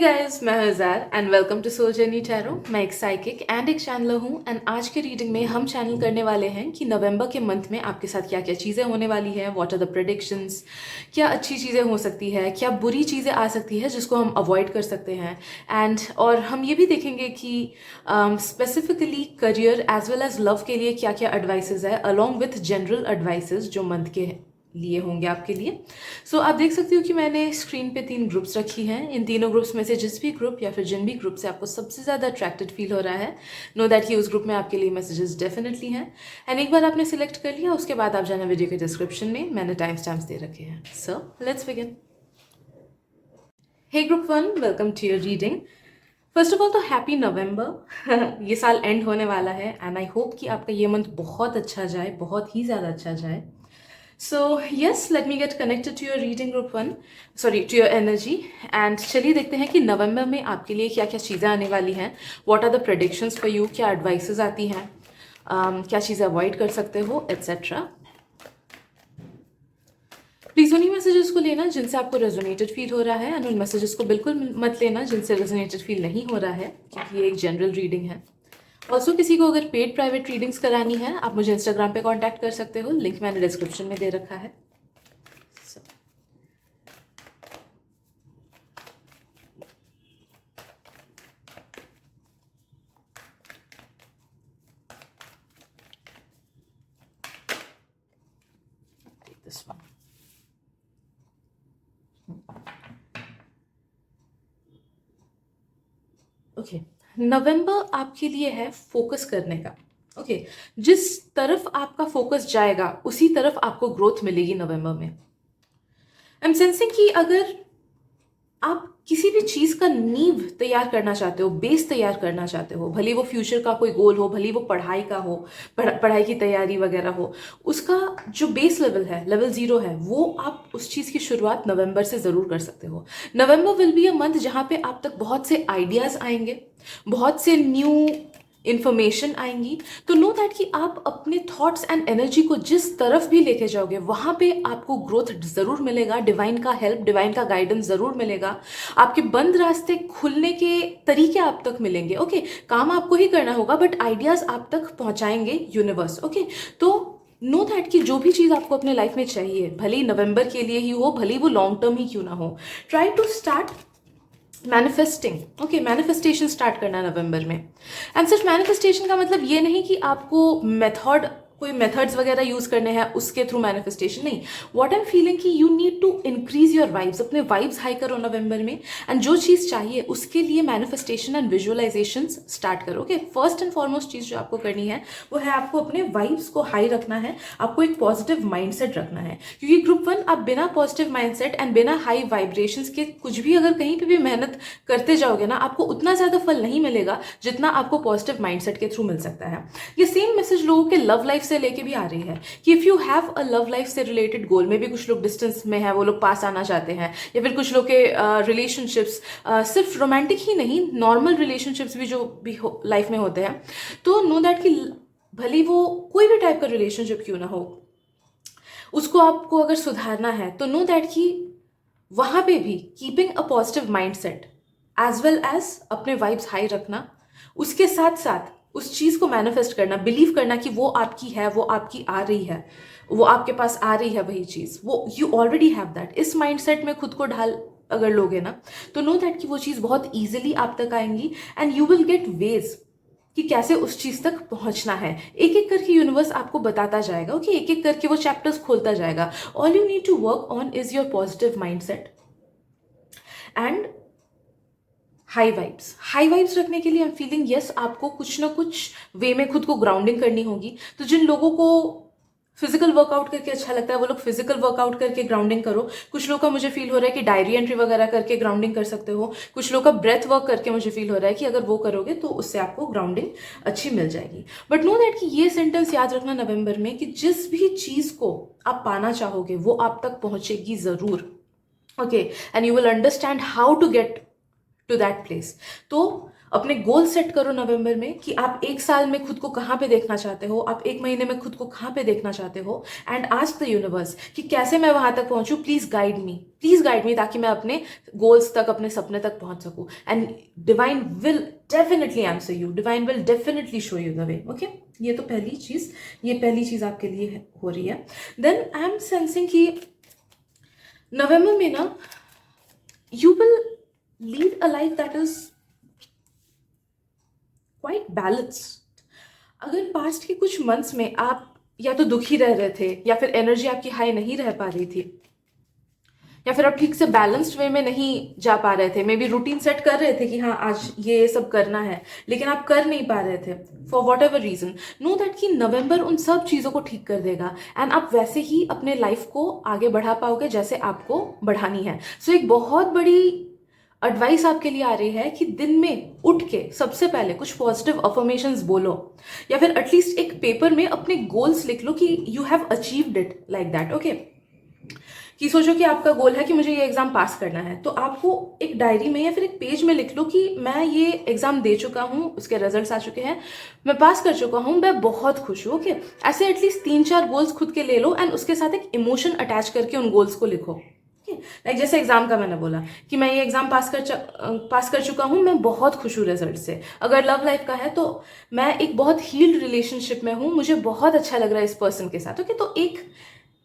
Guys, मैं हज़ार and welcome to soul journey tarot. मैं एक साइकिक एंड एक चैनलर हूँ एंड आज के रीडिंग में हम चैनल करने वाले हैं कि नवंबर के मंथ में आपके साथ क्या क्या चीज़ें होने वाली है, व्हाट आर द प्रेडिक्शंस, क्या अच्छी चीज़ें हो सकती है, क्या बुरी चीज़ें आ सकती है जिसको हम अवॉइड कर सकते हैं। और हम ये भी देखेंगे कि specifically career as well as love के लिए क्या क्या एडवाइसेज है, अलॉन्ग विथ जनरल एडवाइसेज जो मंथ के लिए होंगे आपके लिए। सो आप देख सकते हो कि मैंने स्क्रीन पे 3 ग्रुप्स रखी हैं। इन तीनों ग्रुप्स में से जिस भी ग्रुप या फिर जिन भी ग्रुप से आपको सबसे ज़्यादा अट्रैक्टेड फील हो रहा है, नो दैट कि उस ग्रुप में आपके लिए मैसेजेस डेफिनेटली हैं। एंड एक बार आपने सिलेक्ट कर लिया, उसके बाद आप जाना वीडियो के डिस्क्रिप्शन में, मैंने टाइम स्टैम्प्स दे रखे हैं। So let's begin. Hey group 1, welcome to your reading. First of all तो हैप्पी नवंबर। ये साल एंड होने वाला है एंड आई होप कि आपका ये मंथ बहुत अच्छा जाए, बहुत ही ज़्यादा अच्छा जाए। So yes, let me get connected to your reading group 1, sorry to your energy, and चलिए देखते हैं कि नवंबर में आपके लिए क्या क्या चीज़ें आने वाली हैं, what are the predictions for you, क्या advices आती हैं, क्या चीज़ें अवॉइड कर सकते हो, etc. प्लीज़ उन्हीं मैसेजेस को लेना जिनसे आपको रेजोनेटेड फील हो रहा है एंड उन मैसेजेस को बिल्कुल मत लेना जिनसे रेजोनेटेड फील नहीं हो रहा है, क्योंकि ये एक जनरल रीडिंग है। ऑल्सो किसी को अगर पेड प्राइवेट रीडिंग्स करानी है, आप मुझे इंस्टाग्राम पे कांटेक्ट कर सकते हो, लिंक मैंने डिस्क्रिप्शन में दे रखा है। So, take this one. Okay, नवंबर आपके लिए है फोकस करने का। ओके, जिस तरफ आपका फोकस जाएगा उसी तरफ आपको ग्रोथ मिलेगी नवंबर में। आई एम सेंसिंग कि अगर आप किसी भी चीज़ का नींव तैयार करना चाहते हो, बेस तैयार करना चाहते हो, भले वो फ्यूचर का कोई गोल हो, भले वो पढ़ाई का हो, पढ़ाई की तैयारी वगैरह हो, उसका जो बेस लेवल है, लेवल 0 है, वो आप उस चीज़ की शुरुआत नवंबर से ज़रूर कर सकते हो। नवंबर विल बी अ मंथ जहाँ पे आप तक बहुत से आइडियाज़ आएंगे, बहुत से न्यू इन्फॉर्मेशन आएंगी। तो नो दैट कि आप अपने थॉट्स एंड एनर्जी को जिस तरफ भी लेके जाओगे वहाँ पे आपको ग्रोथ ज़रूर मिलेगा, डिवाइन का हेल्प, डिवाइन का गाइडेंस ज़रूर मिलेगा, आपके बंद रास्ते खुलने के तरीके आप तक मिलेंगे। ओके, काम आपको ही करना होगा बट आइडियाज़ आप तक पहुँचाएंगे यूनिवर्स। ओके, तो नो दैट कि जो भी चीज़ आपको अपने लाइफ में चाहिए, भले ही नवंबर के लिए ही हो, भले ही वो लॉन्ग टर्म ही क्यों ना हो, try to start manifesting. Okay, manifestation start करना नवंबर में। एंड सिर्फ मैनिफेस्टेशन का मतलब ये नहीं कि आपको कोई मेथड्स वगैरह यूज करने हैं उसके थ्रू मैनिफेस्टेशन नहीं। व्हाट आई एम फीलिंग कि you need to increase your vibes, अपने वाइब्स हाई करो नवंबर में एंड जो चीज़ चाहिए उसके लिए मैनिफेस्टेशन एंड विजुअलाइजेशन स्टार्ट करो। ओके, फर्स्ट एंड फॉरमोस्ट चीज़ जो आपको करनी है वो है आपको अपने वाइब्स को हाई रखना है, आपको एक पॉजिटिव माइंडसेट रखना है, क्योंकि ग्रुप 1 आप बिना पॉजिटिव माइंडसेट एंड बिना हाई वाइब्रेशंस के कुछ भी अगर कहीं पे भी मेहनत करते जाओगे ना, आपको उतना ज़्यादा फल नहीं मिलेगा जितना आपको पॉजिटिव माइंडसेट के थ्रू मिल सकता है। ये सेम मैसेज लोगों के लव लाइफ से लेके भी आ रही है कि if you have a love life से रिलेटेड गोल, में भी कुछ लोग डिस्टेंस में है, वो लोग पास आना चाहते हैं, या फिर कुछ लोग के रिलेशनशिप्स सिर्फ रोमांटिक ही नहीं, नॉर्मल रिलेशनशिप्स भी जो भी लाइफ में होते हैं, तो नो दैट कि भले वो कोई भी टाइप का रिलेशनशिप क्यों ना हो, उसको आपको अगर सुधारना है तो नो दैट कि वहाँ पे भी keeping a positive mindset as well as अपने वाइब्स हाई रखना, उसके साथ साथ उस चीज़ को मैनिफेस्ट करना, बिलीव करना कि वो आपकी है, वो आपकी आ रही है, वो आपके पास आ रही है वही चीज़, वो यू ऑलरेडी हैव दैट। इस माइंडसेट में खुद को ढाल अगर लोगे ना, तो नो दैट कि वो चीज़ बहुत ईजिली आप तक आएंगी and you will get ways कि कैसे उस चीज़ तक पहुंचना है। एक एक करके यूनिवर्स आपको बताता जाएगा। ओके, एक एक करके वो चैप्टर्स खोलता जाएगा। All you need to work on is your positive mindset and high vibes रखने के लिए आई एम फीलिंग यस, आपको कुछ ना कुछ वे में खुद को ग्राउंडिंग करनी होगी। तो जिन लोगों को फिजिकल वर्कआउट करके अच्छा लगता है वो लोग फिजिकल वर्कआउट करके ग्राउंडिंग करो। कुछ लोग का मुझे फील हो रहा है कि डायरी एंट्री वगैरह करके ग्राउंडिंग कर सकते हो। कुछ लोग का ब्रेथ वर्क करके मुझे फील हो रहा है कि अगर वो करोगे तो उससे आपको ग्राउंडिंग अच्छी मिल जाएगी। बट नो दैट कि ये सेंटेंस याद रखना नवंबर में कि जिस भी चीज़ को आप पाना चाहोगे वो आप तक पहुंचेगी ज़रूर। Okay, and you will understand how to get to that place. तो अपने गोल सेट करो नवंबर में कि आप एक साल में खुद को कहाँ पे देखना चाहते हो, आप एक महीने में खुद को कहाँ पे देखना चाहते हो, एंड आस्क द यूनिवर्स कि कैसे मैं वहां तक पहुंचूं, प्लीज गाइड मी, ताकि मैं अपने गोल्स तक, अपने सपने तक पहुंच सकूं। And divine will definitely answer you, divine will definitely show you the way. Okay, ये तो पहली चीज आपके लिए हो रही है। देन आई एम सेंसिंग कि नवंबर में ना you will lead a life that is quite balanced. अगर पास्ट के कुछ मंथ्स में आप या तो दुखी रह रहे थे, या फिर एनर्जी आपकी हाई नहीं रह पा रही थी, या फिर आप ठीक से बैलेंस्ड वे में नहीं जा पा रहे थे, मे बी रूटीन सेट कर रहे थे कि हाँ आज ये सब करना है, लेकिन आप कर नहीं पा रहे थे for whatever reason, know that कि नवंबर उन सब चीज़ों को ठीक कर देगा एंड आप वैसे ही अपने लाइफ को आगे बढ़ा पाओगे जैसे आपको बढ़ानी है। सो एक बहुत बड़ी एडवाइस आपके लिए आ रही है कि दिन में उठ के सबसे पहले कुछ पॉजिटिव अफर्मेशंस बोलो, या फिर एटलीस्ट एक पेपर में अपने गोल्स लिख लो कि you have achieved it like that. Okay, कि सोचो कि आपका गोल है कि मुझे ये एग्जाम पास करना है, तो आपको एक डायरी में या फिर एक पेज में लिख लो कि मैं ये एग्जाम दे चुका हूँ, उसके रिजल्ट्स आ चुके हैं, मैं पास कर चुका हूँ, मैं बहुत खुश हूँ। ओके, ऐसे एटलीस्ट 3-4 गोल्स खुद के ले लो एंड उसके साथ एक इमोशन अटैच करके उन गोल्स को लिखो। लाइक जैसे एग्जाम का मैंने बोला कि मैं ये एग्जाम पास कर चुका हूँ, मैं बहुत खुश हूँ रिजल्ट से। अगर लव लाइफ का है तो मैं एक बहुत हील्ड रिलेशनशिप में हूँ, मुझे बहुत अच्छा लग रहा है इस पर्सन के साथ। ओके, तो एक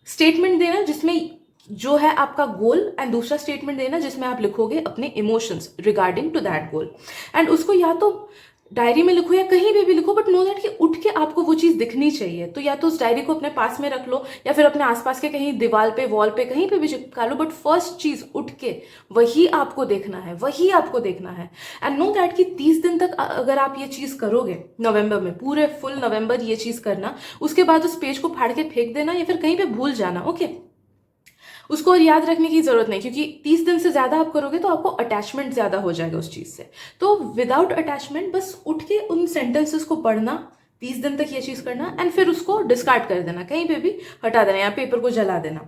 स्टेटमेंट देना जिसमें जो है आपका गोल, एंड दूसरा स्टेटमेंट देना जिसमें आप लिखोगे अपने emotions regarding to that goal, and उसको या तो डायरी में लिखो या कहीं पे भी लिखो, बट नो दैट कि उठ के आपको वो चीज़ दिखनी चाहिए। तो या तो उस डायरी को अपने पास में रख लो, या फिर अपने आसपास के कहीं दीवार पे, वॉल पे, कहीं पे भी चिपका लो, बट फर्स्ट चीज़ उठ के वही आपको देखना है, वही आपको देखना है। एंड नो दैट कि 30 दिन तक अगर आप ये चीज़ करोगे नवंबर में, पूरे फुल नवंबर ये चीज़ करना, उसके बाद उस पेज को फाड़ के फेंक देना या फिर कहीं पे भूल जाना। ओके, उसको और याद रखने की जरूरत नहीं, क्योंकि 30 दिन से ज्यादा आप करोगे तो आपको अटैचमेंट ज्यादा हो जाएगा उस चीज से। तो विदाउट अटैचमेंट बस उठ के उन सेंटेंसेस को पढ़ना, 30 दिन तक ये चीज करना, एंड फिर उसको डिस्कार्ड कर देना, कहीं पे भी हटा देना या पेपर को जला देना।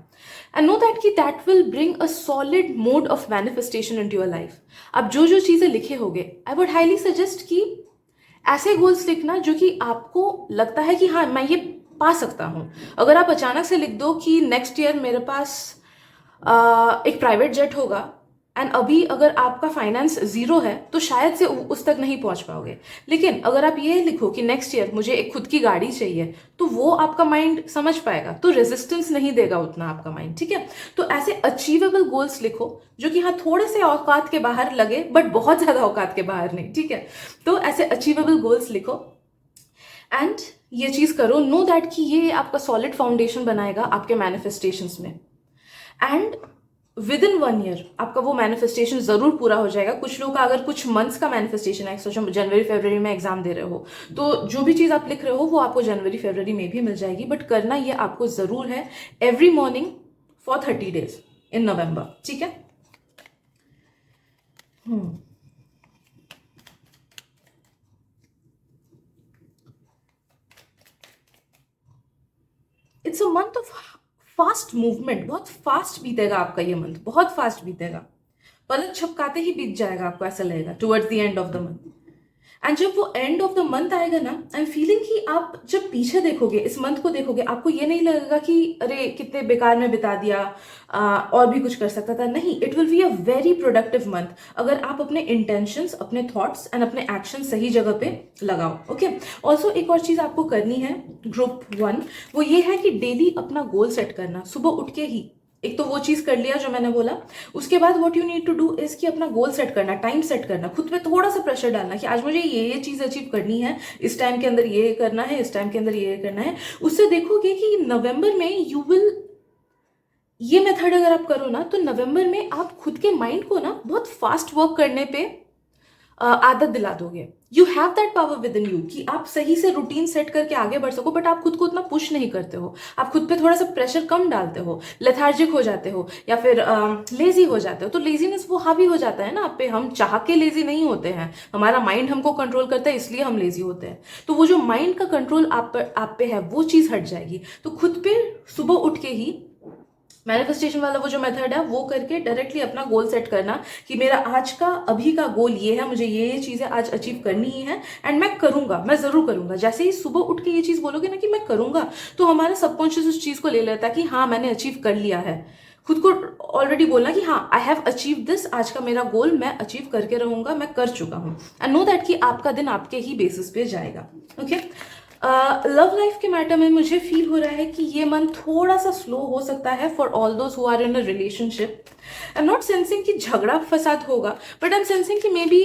एंड नो दैट कि that will bring a solid mode of manifestation into your life. अब जो जो चीजें लिखे होगे, आई वुड हाईली सजेस्ट कि ऐसे गोल्स लिखना जो कि आपको लगता है कि हाँ मैं ये पा सकता हूँ। अगर आप अचानक से लिख दो कि नेक्स्ट ईयर मेरे पास एक प्राइवेट जेट होगा, एंड अभी अगर आपका फाइनेंस जीरो है तो शायद से उस तक नहीं पहुंच पाओगे। लेकिन अगर आप ये लिखो कि नेक्स्ट ईयर मुझे एक खुद की गाड़ी चाहिए, तो वो आपका माइंड समझ पाएगा, तो रेजिस्टेंस नहीं देगा उतना आपका माइंड। ठीक है, तो ऐसे अचीवेबल गोल्स लिखो जो कि हाँ थोड़े से औकात के बाहर लगे, बट बहुत ज्यादा औकात के बाहर नहीं। ठीक है, तो ऐसे अचीवेबल गोल्स लिखो एंड ये चीज करो। नो दैट कि ये आपका सॉलिड फाउंडेशन बनाएगा आपके मैनिफेस्टेशंस में, एंड विद इन 1 ईयर आपका वो मैनिफेस्टेशन जरूर पूरा हो जाएगा। कुछ लोग का अगर कुछ मंथ्स का मैनिफेस्टेशन है, सोचो जनवरी फरवरी में एग्जाम दे रहे हो, तो जो भी चीज आप लिख रहे हो वो आपको जनवरी फरवरी में भी मिल जाएगी, बट करना ये आपको जरूर है every morning for 30 days in November. ठीक है, it's a month of fast movement. बहुत फास्ट बीतेगा आपका ये मंथ, बहुत फास्ट बीतेगा, पलक झपकाते ही बीत जाएगा, आपको ऐसा लगेगा towards the end of the month. And जब वो एंड ऑफ द मंथ आएगा ना, आई एम फीलिंग कि आप जब पीछे देखोगे, इस मंथ को देखोगे, आपको ये नहीं लगेगा कि अरे कितने बेकार में बिता दिया, और भी कुछ कर सकता था। नहीं, it will be a very productive month अगर आप अपने इंटेंशंस, अपने थॉट्स एंड अपने एक्शन सही जगह पे लगाओ। ओके, ऑल्सो एक और चीज आपको करनी है ग्रुप 1, वो ये है कि डेली अपना गोल सेट करना। सुबह उठ के ही एक तो वो चीज कर लिया जो मैंने बोला, उसके बाद what you need to do is कि अपना गोल सेट करना, टाइम सेट करना, खुद पे थोड़ा सा प्रेशर डालना कि आज मुझे ये चीज अचीव करनी है, इस टाइम के अंदर ये करना है, इस टाइम के अंदर ये करना है। उससे देखोगे कि नवंबर में यू विल, ये मेथड अगर आप करो ना, तो नवंबर में आप खुद के माइंड को ना बहुत फास्ट वर्क करने पे आदत दिला दोगे। You have that power with in you कि आप सही से रूटीन सेट करके आगे बढ़ सको, बट आप खुद को उतना पुश नहीं करते हो, आप खुद पे थोड़ा सा प्रेशर कम डालते हो, लेथार्जिक हो जाते हो या फिर लेजी हो जाते हो। तो लेजीनेस वो हावी हो जाता है ना आप पे, हम चाह के लेजी नहीं होते हैं, हमारा माइंड हमको कंट्रोल करता है, इसलिए हम लेजी होते हैं। तो वो जो माइंड का कंट्रोल आप पे है, वो चीज हट जाएगी। तो खुद पे सुबह उठ के ही मैनिफेस्टेशन वाला वो जो मेथड है वो करके डायरेक्टली अपना गोल सेट करना कि मेरा आज का अभी का गोल ये है, मुझे ये चीज़ें आज अचीव करनी ही है एंड मैं करूँगा, मैं ज़रूर करूँगा। जैसे ही सुबह उठ के ये चीज़ बोलोगे ना कि मैं करूँगा, तो हमारा सबकॉन्शियस उस चीज़ को ले लेता है कि हाँ मैंने अचीव कर लिया है। खुद को ऑलरेडी बोलना कि हाँ आई हैव अचीव दिस, आज का मेरा गोल मैं अचीव करके रहूँगा, मैं कर चुका हूँ। एंड नो दैट कि आपका दिन आपके ही बेसिस पे जाएगा। ओके, लव लाइफ के मैटर में मुझे फील हो रहा है कि ये मंथ थोड़ा सा स्लो हो सकता है for all those who are in a relationship. I am not sensing कि झगड़ा फसाद होगा, बट आई एम सेंसिंग कि मे बी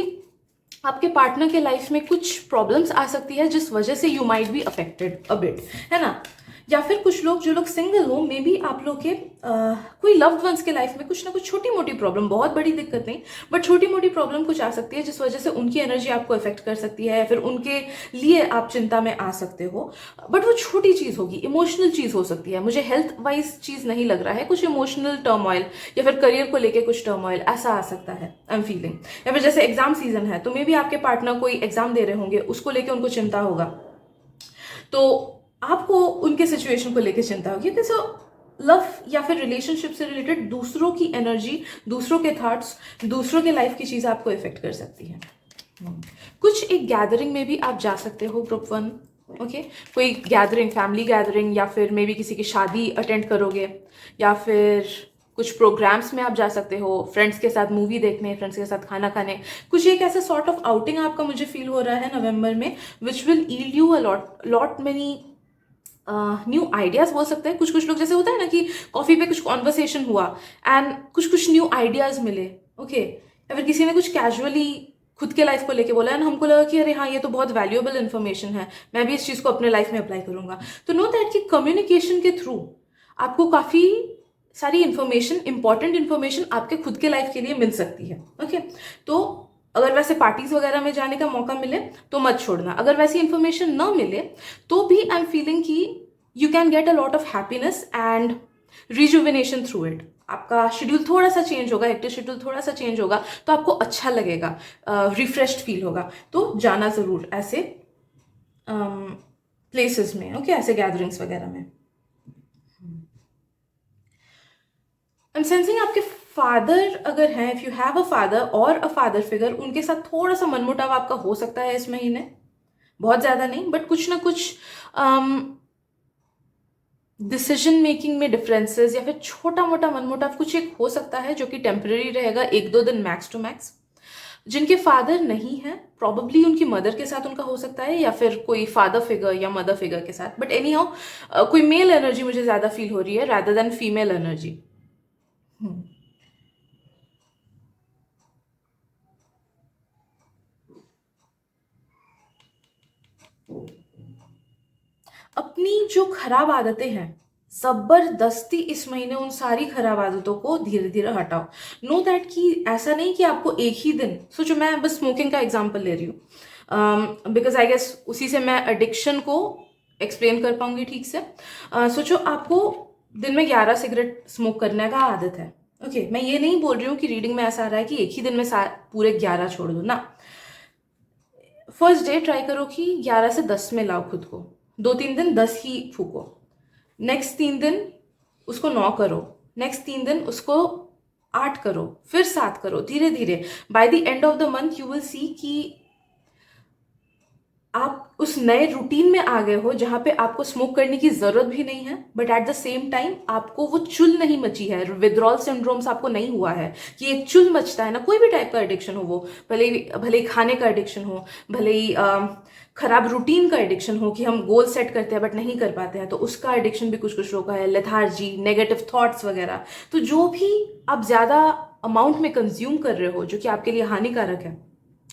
आपके पार्टनर के लाइफ में कुछ प्रॉब्लम्स आ सकती है जिस वजह से you might be affected a bit, है ना। या फिर कुछ लोग जो लोग सिंगल हो, मे बी आप लोग के कोई लव्ड वंस के लाइफ में कुछ ना कुछ छोटी मोटी प्रॉब्लम, बहुत बड़ी दिक्कत नहीं बट छोटी मोटी प्रॉब्लम कुछ आ सकती है जिस वजह से उनकी एनर्जी आपको इफेक्ट कर सकती है, या फिर उनके लिए आप चिंता में आ सकते हो। बट वो छोटी चीज़ होगी, इमोशनल चीज़ हो सकती है, मुझे हेल्थ वाइज चीज़ नहीं लग रहा है, कुछ इमोशनल टर्मोइल या फिर करियर को लेके कुछ टर्मोइल ऐसा आ सकता है, आई एम फीलिंग। या फिर जैसे एग्जाम सीजन है तो मे बी आपके पार्टनर कोई एग्जाम दे रहे होंगे, उसको लेके उनको चिंता होगा, तो आपको उनके सिचुएशन को लेकर चिंता होगी। सो लव या फिर रिलेशनशिप से रिलेटेड दूसरों की एनर्जी, दूसरों के थॉट्स, दूसरों के लाइफ की चीज़ आपको इफेक्ट कर सकती है। कुछ एक गैदरिंग में भी आप जा सकते हो ग्रुप वन। ओके, कोई गैदरिंग, फैमिली गैदरिंग, या फिर मे बी किसी की शादी अटेंड करोगे, या फिर कुछ प्रोग्राम्स में आप जा सकते हो, फ्रेंड्स के साथ मूवी देखने, फ्रेंड्स के साथ खाना खाने, कुछ एक ऐसा सॉर्ट ऑफ आउटिंग आपका मुझे फील हो रहा है नवंबर में, which will yield you a lot many new ideas हो सकते हैं। कुछ कुछ लोग जैसे होता है ना कि कॉफ़ी पे कुछ कॉन्वर्सेशन हुआ एंड कुछ कुछ न्यू आइडियाज़ मिले। ओके, या फिर किसी ने कुछ कैजुअली खुद के लाइफ को लेके बोला एंड हमको लगा कि अरे हाँ ये तो बहुत वैल्यूएबल इन्फॉर्मेशन है, मैं भी इस चीज़ को अपने लाइफ में अप्लाई करूँगा। तो नो दैट कि कम्युनिकेशन के थ्रू आपको काफ़ी सारी इन्फॉर्मेशन, इंपॉर्टेंट इन्फॉर्मेशन आपके खुद के लाइफ के लिए मिल सकती है। ओके, तो अगर वैसे पार्टीज वगैरह में जाने का मौका मिले तो मत छोड़ना, अगर वैसी इन्फॉर्मेशन ना मिले तो भी आई एम फीलिंग कि you can get a lot of happiness and rejuvenation through it. आपका शेड्यूल थोड़ा सा चेंज होगा, एक्टिव शेड्यूल थोड़ा सा चेंज होगा, तो आपको अच्छा लगेगा, रिफ्रेश्ड फील होगा। तो जाना ज़रूर ऐसे प्लेसेस में, ओके, ऐसे गैदरिंग्स वगैरह में। आई एम सेंसिंग आपके फादर अगर हैं, if you have a father और अ फादर फिगर, उनके साथ थोड़ा सा मनमुटाव आपका हो सकता है इस महीने, बहुत ज़्यादा नहीं बट कुछ ना कुछ डिसीजन मेकिंग में डिफरेंसेस या फिर छोटा मोटा मनमुटाव कुछ एक हो सकता है जो कि टेम्परेरी रहेगा, 1-2 दिन मैक्स टू मैक्स। जिनके फादर नहीं है, प्रॉबली उनकी मदर के साथ उनका हो सकता है, या फिर कोई फादर फिगर या मदर फिगर के साथ, बट एनी हाउ कोई मेल एनर्जी मुझे ज़्यादा फील हो रही है रादर देन फीमेल एनर्जी। अपनी जो खराब आदतें हैं, जबरदस्ती इस महीने उन सारी खराब आदतों को धीरे धीरे हटाओ। नो दैट कि ऐसा नहीं कि आपको एक ही दिन, सोचो मैं बस स्मोकिंग का एग्जांपल ले रही हूँ बिकॉज आई गेस उसी से मैं एडिक्शन को एक्सप्लेन कर पाऊंगी ठीक से। सोचो आपको दिन में 11 सिगरेट स्मोक करने का आदत है। ओके, मैं ये नहीं बोल रही हूँ कि रीडिंग में ऐसा आ रहा है कि एक ही दिन में पूरे 11 छोड़ दो ना। फर्स्ट डे ट्राई करो कि 11 से 10 में लाओ खुद को, 2-3 दिन 10 ही फूको, नेक्स्ट 3 दिन उसको 9 करो, नेक्स्ट 3 दिन उसको 8 करो, फिर 7 करो, धीरे धीरे bye the end of the month you will see कि आप उस नए रूटीन में आ गए हो जहां पे आपको स्मोक करने की जरूरत भी नहीं है, but at the same time आपको वो चुल नहीं मची है, विड्रॉल सिंड्रोम्स आपको नहीं हुआ है कि एक चुल मचता है ना, कोई भी टाइप का एडिक्शन हो, वो भले ही खाने का एडिक्शन हो, भले ही खराब रूटीन का एडिक्शन हो कि हम गोल सेट करते हैं बट नहीं कर पाते हैं, तो उसका एडिक्शन भी कुछ कुछ लोगों का है, लेथार्जी, नेगेटिव थॉट्स वगैरह। तो जो भी आप ज्यादा अमाउंट में कंज्यूम कर रहे हो जो कि आपके लिए हानिकारक है,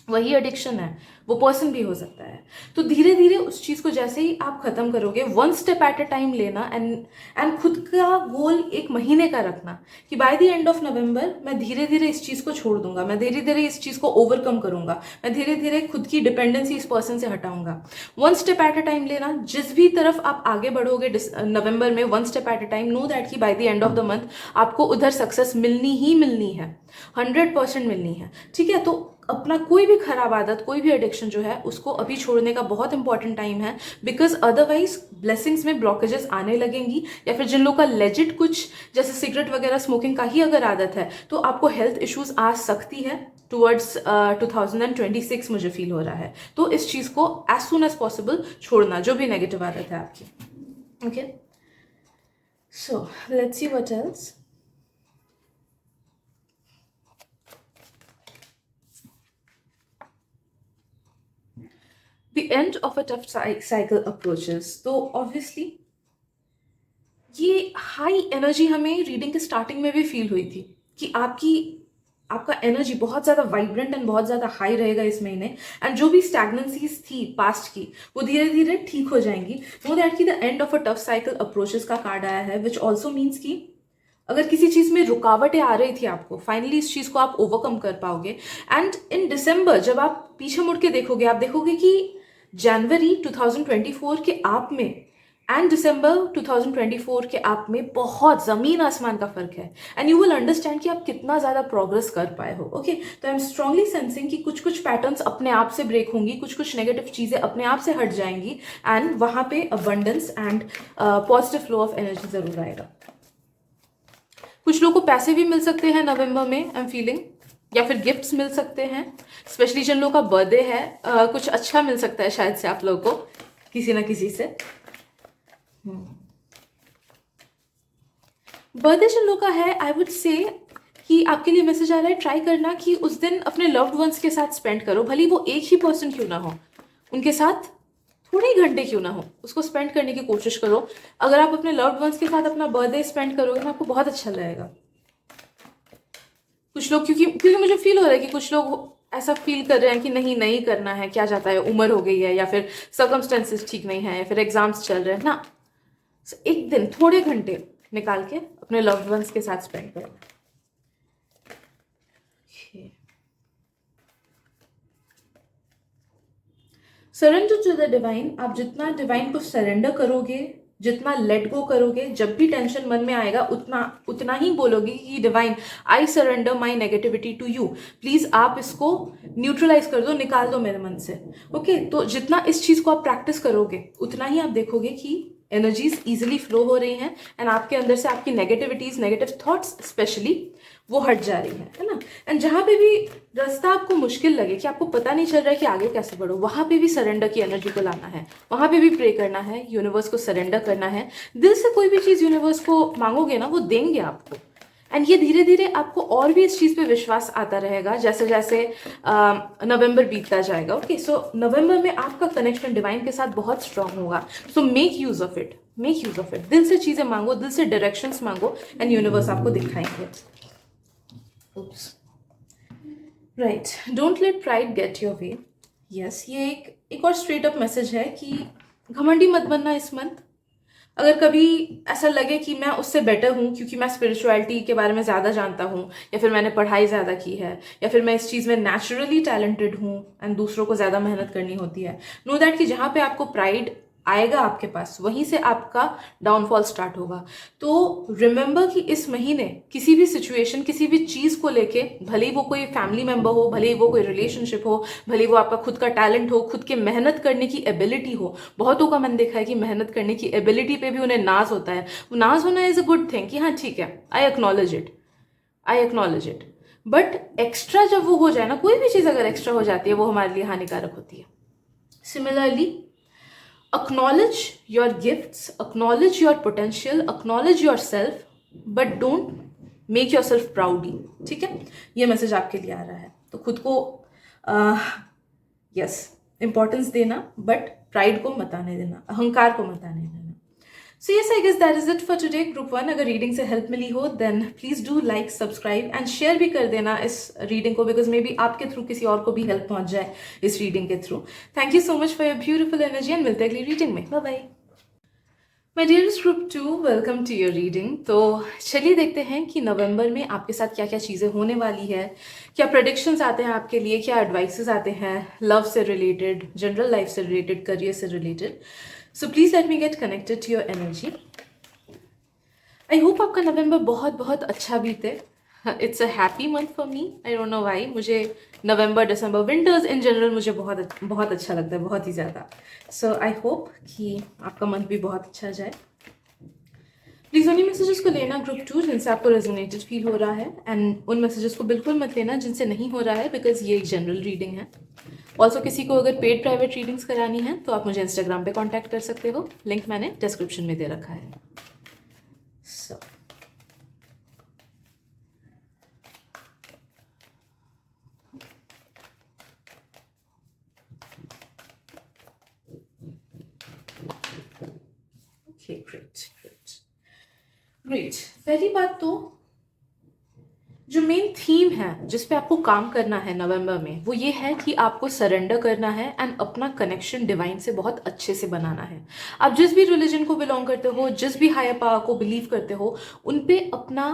वही एडिक्शन है, वो पर्सन भी हो सकता है। तो धीरे धीरे उस चीज़ को जैसे ही आप खत्म करोगे, 1 स्टेप एट अ टाइम लेना एंड खुद का गोल 1 महीने का रखना कि by the end of November मैं धीरे धीरे इस चीज़ को छोड़ दूंगा, मैं धीरे धीरे इस चीज़ को ओवरकम करूंगा, मैं धीरे धीरे खुद की डिपेंडेंसी इस पर्सन से हटाऊंगा। 1 स्टेप एट अ टाइम लेना, जिस भी तरफ आप आगे बढ़ोगे नवंबर में 1 step at a time, know that कि by the end of the month आपको उधर सक्सेस मिलनी ही मिलनी है, 100% मिलनी है। ठीक है, तो अपना कोई भी खराब आदत, कोई भी एडिक्शन जो है उसको अभी छोड़ने का बहुत इंपॉर्टेंट टाइम है, बिकॉज अदरवाइज ब्लेसिंग्स में ब्लॉकेजेस आने लगेंगी। या फिर जिन लोगों का लेजिट कुछ जैसे सिगरेट वगैरह स्मोकिंग का ही अगर आदत है तो आपको हेल्थ इश्यूज आ सकती है टुवर्ड्स 2026 मुझे फील हो रहा है। तो इस चीज को एज सुन एज पॉसिबल छोड़ना, जो भी नेगेटिव आदत है आपकी। Okay, so let's see what else. The end of a tough cycle approaches. तो ऑब्वियसली ये हाई एनर्जी हमें रीडिंग के स्टार्टिंग में भी फील हुई थी कि आपका एनर्जी बहुत ज़्यादा वाइब्रेंट एंड बहुत ज़्यादा हाई रहेगा इस महीने, एंड जो भी स्टैग्नेंसीज थी पास्ट की वो धीरे धीरे ठीक हो जाएंगी। नो दैट कि the end of a tough cycle approaches का कार्ड आया है, विच ऑल्सो मीन्स कि अगर किसी चीज में रुकावटें आ रही थी आपको, फाइनली इस चीज को आप ओवरकम कर पाओगे। एंड इन दिसंबर जब आप पीछे मुड़ के देखोगे, आप देखोगे कि जनवरी 2024 के आप में एंड दिसंबर 2024 के आप में बहुत जमीन आसमान का फर्क है, एंड यू विल अंडरस्टैंड कि आप कितना ज्यादा प्रोग्रेस कर पाए हो। ओके, तो आई एम स्ट्रांगली सेंसिंग कि कुछ कुछ पैटर्न्स अपने आप से ब्रेक होंगी, कुछ कुछ नेगेटिव चीजें अपने आप से हट जाएंगी, एंड वहां पे abundance and positive flow of energy जरूर आएगा। कुछ लोगों को पैसे भी मिल सकते हैं नवंबर में, आई एम फीलिंग, या फिर गिफ्ट्स मिल सकते हैं, स्पेशली जिन लोगों का बर्थडे है। कुछ अच्छा मिल सकता है शायद से आप लोगों को किसी ना किसी से। बर्थडे जिन लोगों का है, आई वुड से कि आपके लिए मैसेज आ रहा है, ट्राई करना कि उस दिन अपने लव्ड वंस के साथ स्पेंड करो, भले वो एक ही पर्सन क्यों ना हो, उनके साथ थोड़े ही घंटे क्यों ना हो, उसको स्पेंड करने की कोशिश करो। अगर आप अपने लव्ड वंस के साथ अपना बर्थडे स्पेंड करोगे ना, आपको बहुत अच्छा लगेगा। कुछ लोग क्योंकि मुझे फील हो रहा है कि कुछ लोग ऐसा फील कर रहे हैं कि नहीं करना है, क्या जाता है, उम्र हो गई है, या फिर सर्कमस्टेंसेस ठीक नहीं है, या फिर एग्जाम्स चल रहे हैं ना। एक दिन थोड़े घंटे निकाल के अपने लव्ड वंस के साथ स्पेंड करो। Surrender to the divine. आप जितना डिवाइन को सरेंडर करोगे, जितना लेट गो करोगे, जब भी टेंशन मन में आएगा उतना ही बोलोगे कि divine I surrender my negativity to you, please आप इसको न्यूट्रलाइज कर दो, निकाल दो मेरे मन से। ओके, तो जितना इस चीज को आप प्रैक्टिस करोगे उतना ही आप देखोगे कि एनर्जीज इजिली फ्लो हो रही हैं, एंड आपके अंदर से आपकी नेगेटिविटीज, नेगेटिव थॉट्स स्पेशली, वो हट जा रही है ना। एंड जहां पे भी रास्ता आपको मुश्किल लगे कि आपको पता नहीं चल रहा है कि आगे कैसे बढ़ो, वहां पे भी सरेंडर की एनर्जी को लाना है, वहां पे भी प्रे करना है, यूनिवर्स को सरेंडर करना है। दिल से कोई भी चीज यूनिवर्स को मांगोगे ना, वो देंगे आपको, एंड ये धीरे धीरे आपको और भी इस चीज पे विश्वास आता रहेगा जैसे जैसे नवंबर बीतता जाएगा। ओके, सो नवंबर में आपका कनेक्शन डिवाइन के साथ बहुत स्ट्रांग होगा। So make use of it, make use of it. दिल से चीजें मांगो, दिल से डायरेक्शंस मांगो, एंड यूनिवर्स आपको दिखाएंगे। Right, don't let pride get your way. Yes, ये एक और स्ट्रेट अप मैसेज है कि घमंडी मत बनना इस मंथ। अगर कभी ऐसा लगे कि मैं उससे बेटर हूँ क्योंकि मैं स्पिरिचुअलिटी के बारे में ज़्यादा जानता हूँ, या फिर मैंने पढ़ाई ज़्यादा की है, या फिर मैं इस चीज़ में नेचुरली टैलेंटेड हूँ एंड दूसरों को ज़्यादा मेहनत करनी होती है, नो दैट कि जहाँ पे आपको प्राइड आएगा आपके पास, वहीं से आपका डाउनफॉल स्टार्ट होगा। तो रिमेंबर कि इस महीने किसी भी सिचुएशन, किसी भी चीज़ को लेके, भले ही वो कोई फैमिली मेंबर हो, भले ही वो कोई रिलेशनशिप हो, भले ही वो आपका खुद का टैलेंट हो, खुद के मेहनत करने की एबिलिटी हो। बहुतों का मन देखा है कि मेहनत करने की एबिलिटी पे भी उन्हें नाज होता है। वो नाज होना इज अ गुड थिंग कि हाँ ठीक है, I acknowledge it, I acknowledge it. But extra जब वो हो जाए ना, कोई भी चीज़ अगर एक्स्ट्रा हो जाती है, वो हमारे लिए हानिकारक होती है। Similarly, acknowledge your gifts, acknowledge your potential, acknowledge yourself, but don't make yourself proud। ठीक है, ये मैसेज आपके लिए आ रहा है। तो खुद को यस इंपॉर्टेंस देना, बट प्राइड को मत आने देना, अहंकार को मत आने देना। So yes, I guess that is it for today. Group 1, अगर रीडिंग से हेल्प मिली हो then please do like, subscribe and share भी कर देना इस रीडिंग को, बिकॉज मे बी आपके थ्रू किसी और को भी हेल्प पहुंच जाए इस रीडिंग के through. Thank you so much for your beautiful energy, and मिलते हैं अगली रीडिंग में। Bye bye. My dearest group 2, welcome to your reading. तो चलिए देखते हैं कि नवंबर में आपके साथ क्या क्या चीज़ें होने वाली है, क्या प्रेडिक्शंस आते हैं आपके लिए, क्या एडवाइसेस आते हैं लव से रिलेटेड, जनरल लाइफ से रिलेटेड, करियर से related. So please let me get connected to your energy. I hope आपका नवंबर बहुत बहुत अच्छा बीते। It's a happy month for me, I don't know why. मुझे November, December, winters in general मुझे बहुत बहुत अच्छा लगता है, बहुत ही ज़्यादा। सो आई होप कि आपका मंथ भी बहुत अच्छा जाए। प्लीज़ उन्हीं मैसेजेस को लेना ग्रुप 2 जिनसे आपको रेजोनेटेड फील हो रहा है, एंड उन मैसेजेस को बिल्कुल मत लेना जिनसे नहीं हो रहा है, बिकॉज ये एक जनरल रीडिंग है। ऑल्सो किसी को अगर पेड प्राइवेट रीडिंग्स करानी है तो आप मुझे इंस्टाग्राम पे कांटेक्ट कर सकते हो, लिंक मैंने डिस्क्रिप्शन में दे रखा है। So okay, great great great. पहली बात तो जो मेन थीम है जिस पे आपको काम करना है नवंबर में, वो ये है कि आपको सरेंडर करना है एंड अपना कनेक्शन डिवाइन से बहुत अच्छे से बनाना है। आप जिस भी रिलीजन को बिलोंग करते हो, जिस भी हायर पावर को बिलीव करते हो, उन पे अपना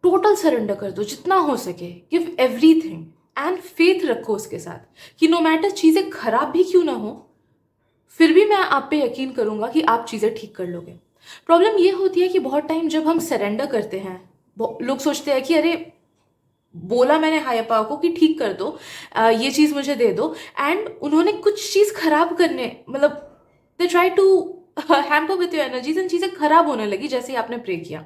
टोटल सरेंडर कर दो जितना हो सके। गिव एवरीथिंग एंड फेथ रखो उसके साथ कि नो मैटर चीज़ें खराब भी क्यों ना हो, फिर भी मैं आप पे यकीन करूंगा कि आप चीज़ें ठीक कर लोगे। प्रॉब्लम ये होती है कि बहुत टाइम जब हम सरेंडर करते हैं, लोग सोचते हैं कि अरे बोला मैंने हायर पावर को कि ठीक कर दो, ये चीज़ मुझे दे दो, एंड उन्होंने कुछ चीज़ खराब करने, मतलब they try to hamper with your energies and चीज़ें खराब होने लगी जैसे ही आपने प्रे किया।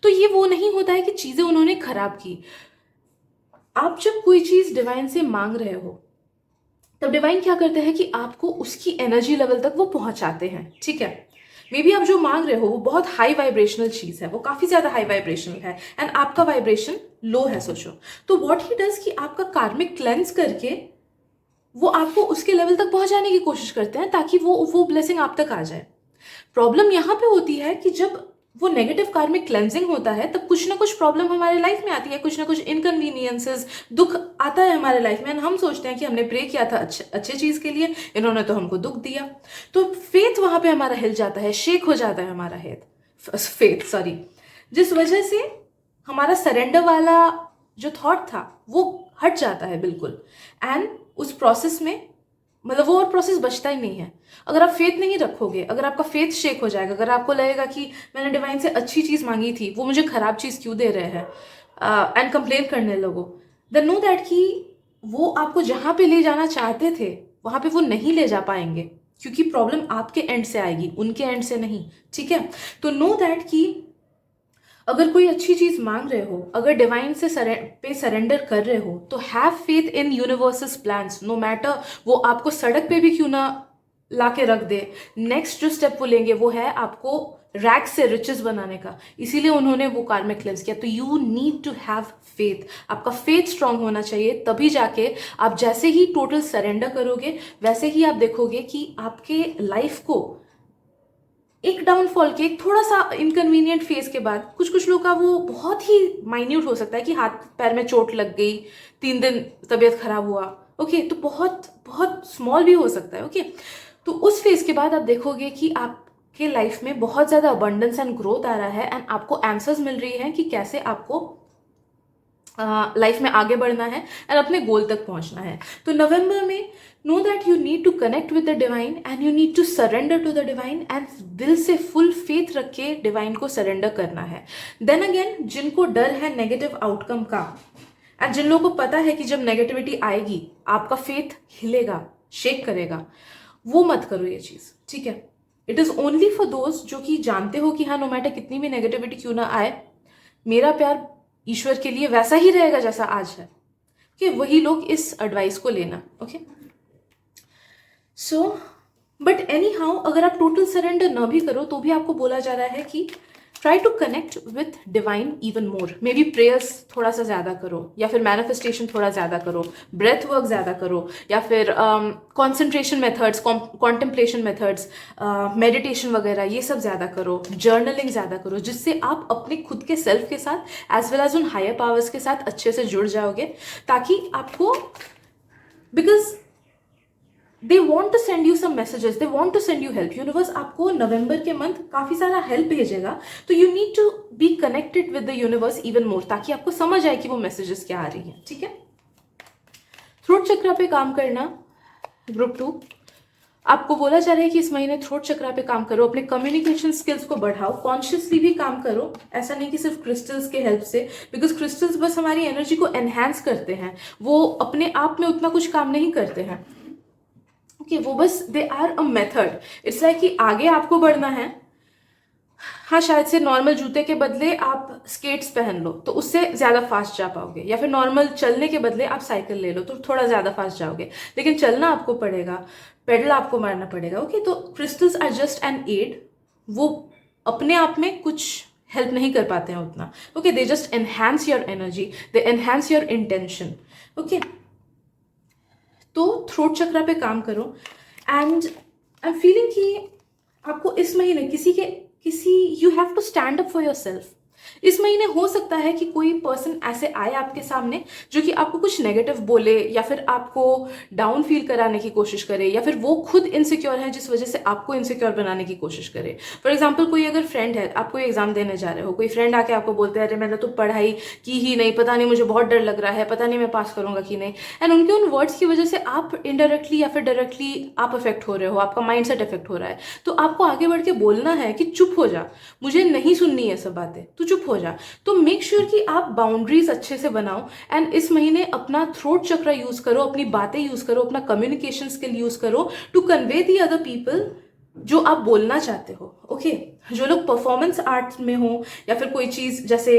तो ये वो नहीं होता है कि चीज़ें उन्होंने खराब की। आप जब कोई चीज़ डिवाइन से मांग रहे हो तब डिवाइन क्या करते हैं कि आपको उसकी एनर्जी लेवल तक वो पहुंचाते हैं, ठीक है। मे बी आप जो मांग रहे हो वो बहुत हाई वाइब्रेशनल चीज़ है, वो काफ़ी ज़्यादा हाई वाइब्रेशनल है, एंड आपका वाइब्रेशन लो है, सोचो। तो व्हाट ही डज कि आपका कार्मिक क्लेंस करके वो आपको उसके लेवल तक पहुंचाने की कोशिश करते हैं ताकि वो ब्लेसिंग आप तक आ जाए। प्रॉब्लम यहाँ पे होती है कि जब वो नेगेटिव कार्मिक क्लेंजिंग होता है तब कुछ ना कुछ प्रॉब्लम हमारे लाइफ में आती है, कुछ ना कुछ इनकन्वीनियंसेस, दुख आता है हमारे लाइफ में, हम सोचते हैं कि हमने प्रे किया था अच्छे चीज़ के लिए, इन्होंने तो हमको दुख दिया। तो फेथ वहाँ पे हमारा हिल जाता है, शेक हो जाता है हमारा फेथ, सॉरी, जिस वजह से हमारा सरेंडर वाला जो थॉट था वो हट जाता है बिल्कुल। एंड उस प्रोसेस में, मतलब वो और प्रोसेस बचता ही नहीं है। अगर आप फेथ नहीं रखोगे, अगर आपका फेथ शेक हो जाएगा, अगर आपको लगेगा कि मैंने डिवाइन से अच्छी चीज़ मांगी थी, वो मुझे खराब चीज़ क्यों दे रहे हैं, एंड कंप्लेन करने लगो, देन नो दैट कि वो आपको जहाँ पे ले जाना चाहते थे वहाँ पे वो नहीं ले जा पाएंगे, क्योंकि प्रॉब्लम आपके एंड से आएगी, उनके एंड से नहीं, ठीक है। तो नो दैट कि अगर कोई अच्छी चीज मांग रहे हो, अगर डिवाइन से पे सरेंडर कर रहे हो, तो have faith in universe's plans, no matter वो आपको सड़क पे भी क्यों ना ला के रख दे। नेक्स्ट जो स्टेप वो लेंगे वो है आपको रैग से रिचेस बनाने का, इसीलिए उन्होंने वो कार्मिक क्लेंस किया। तो you need to have faith, आपका फेथ स्ट्रांग होना चाहिए, तभी जाके आप जैसे ही टोटल सरेंडर करोगे वैसे ही आप देखोगे कि आपके लाइफ को एक डाउनफॉल के, एक थोड़ा सा इनकन्वीनियंट फेज के बाद, कुछ कुछ लोग का वो बहुत ही माइन्यूट हो सकता है कि हाथ पैर में चोट लग गई, 3 दिन तबीयत खराब हुआ, ओके, तो बहुत बहुत स्मॉल भी हो सकता है, ओके। तो उस फेज के बाद आप देखोगे कि आपके लाइफ में बहुत ज़्यादा अबंडेंस एंड ग्रोथ आ रहा है, एंड आपको आंसर्स मिल रही हैं कि कैसे आपको लाइफ में आगे बढ़ना है एंड अपने गोल तक पहुंचना है। तो नवंबर में know that you need to connect with the divine and you need to surrender to the divine, and दिल से फुल फेथ रख के डिवाइन को सरेंडर करना है। देन अगेन, जिनको डर है नेगेटिव आउटकम का, एंड जिन लोगों को पता है कि जब नेगेटिविटी आएगी आपका फेथ हिलेगा, शेक करेगा, वो मत करो ये चीज़, ठीक है। It is only for those जो कि जानते हो कि हाँ, नो मैटर कितनी भी नेगेटिविटी क्यों ना आए, मेरा प्यार ईश्वर के लिए वैसा ही रहेगा जैसा आज है, कि वही लोग इस एडवाइस को लेना, okay. So but any how, अगर आप टोटल सरेंडर ना भी करो तो भी आपको बोला जा रहा है कि try to connect with divine even more. Maybe prayers थोड़ा सा ज़्यादा करो, या फिर मैनिफेस्टेशन थोड़ा ज़्यादा करो, ब्रेथ वर्क ज़्यादा करो, या फिर concentration methods, contemplation methods, meditation वगैरह ये सब ज़्यादा करो, जर्नलिंग ज़्यादा करो, जिससे आप अपने खुद के सेल्फ के साथ एज वेल एज उन हायर पावर्स के साथ अच्छे से जुड़ जाओगे, ताकि आपको, because they want to send you some messages, they want to send you help. Universe आपको नवंबर के मंथ काफ़ी सारा हेल्प भेजेगा, तो you need to be connected with the universe even more, ताकि आपको समझ आए कि वो मैसेजेस क्या आ रही हैं, ठीक है। थ्रोट चक्रा पे काम करना, ग्रुप 2। आपको बोला जा रहा है कि इस महीने थ्रोट चक्रा पे काम करो, अपने कम्युनिकेशन स्किल्स को बढ़ाओ, कॉन्शियसली भी काम करो, ऐसा नहीं कि सिर्फ क्रिस्टल्स के हेल्प से, बिकॉज क्रिस्टल्स बस हमारी एनर्जी को एनहांस करते हैं, वो अपने आप में उतना कुछ काम नहीं करते हैं। ओके, वो बस they are a method. It's like कि आगे आपको बढ़ना है, हाँ शायद से नॉर्मल जूते के बदले आप स्केट्स पहन लो तो उससे ज़्यादा फास्ट जा पाओगे, या फिर नॉर्मल चलने के बदले आप साइकिल ले लो तो थोड़ा ज़्यादा फास्ट जाओगे, लेकिन चलना आपको पड़ेगा, पेडल आपको मारना पड़ेगा। ओके, तो crystals are just an aid, वो अपने आप में कुछ हेल्प नहीं कर पाते हैं उतना। Okay, they just enhance your energy, they enhance your intention. Okay, तो थ्रोट चक्रा पे काम करो। एंड आई एम फीलिंग कि आपको इस महीने किसी you have to stand up for yourself. इस महीने हो सकता है कि कोई पर्सन ऐसे आए आपके सामने जो कि आपको कुछ नेगेटिव बोले, या फिर आपको डाउन फील कराने की कोशिश करे, या फिर वो खुद इनसिक्योर है जिस वजह से आपको इनसिक्योर बनाने की कोशिश करे। फॉर एग्जाम्पल, कोई अगर फ्रेंड है, आप कोई एग्जाम देने जा रहे हो, कोई फ्रेंड आके आपको बोलते हैं अरे मैंने तो पढ़ाई की ही नहीं, पता नहीं मुझे बहुत डर लग रहा है, पता नहीं मैं पास करूंगा कि नहीं, एंड उनके उन वर्ड्स की वजह से आप इनडायरेक्टली या फिर डायरेक्टली आप अफेक्ट हो रहे हो, आपका माइंड सेट अफेक्ट हो रहा है। तो आपको आगे बढ़ के बोलना है कि चुप हो जा, मुझे नहीं सुननी है सब बातें, तू चुप हो जा। तो मेक श्योर कि आप बाउंड्रीज अच्छे से बनाओ, एंड इस महीने अपना थ्रोट चक्र यूज करो, अपनी बातें यूज करो, अपना कम्युनिकेशन स्किल यूज करो to convey the other people जो आप बोलना चाहते हो। ओके, जो लोग परफॉर्मेंस आर्ट में हो, या फिर कोई चीज जैसे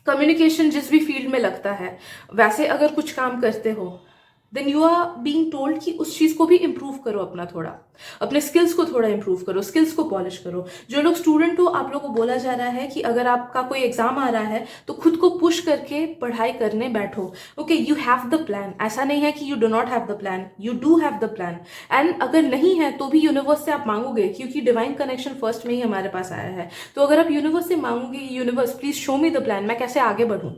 कम्युनिकेशन जिस भी फील्ड में लगता है वैसे अगर कुछ काम करते हो, then you are being told कि उस चीज को भी इंप्रूव करो, अपना थोड़ा अपने स्किल्स को थोड़ा इंप्रूव करो, स्किल्स को पॉलिश करो। जो लोग स्टूडेंट हो, आप लोगों को बोला जा रहा है कि अगर आपका कोई एग्जाम आ रहा है तो खुद को पुश करके पढ़ाई करने बैठो। Okay, you have the plan, ऐसा नहीं है कि you do not have the plan, you do have the plan. And अगर नहीं है तो भी यूनिवर्स से आप मांगोगे, क्योंकि डिवाइन कनेक्शन फर्स्ट में ही हमारे पास आया है। तो अगर आप यूनिवर्स से मांगोगे, universe please show me the plan, मैं कैसे आगे बढ़ूं,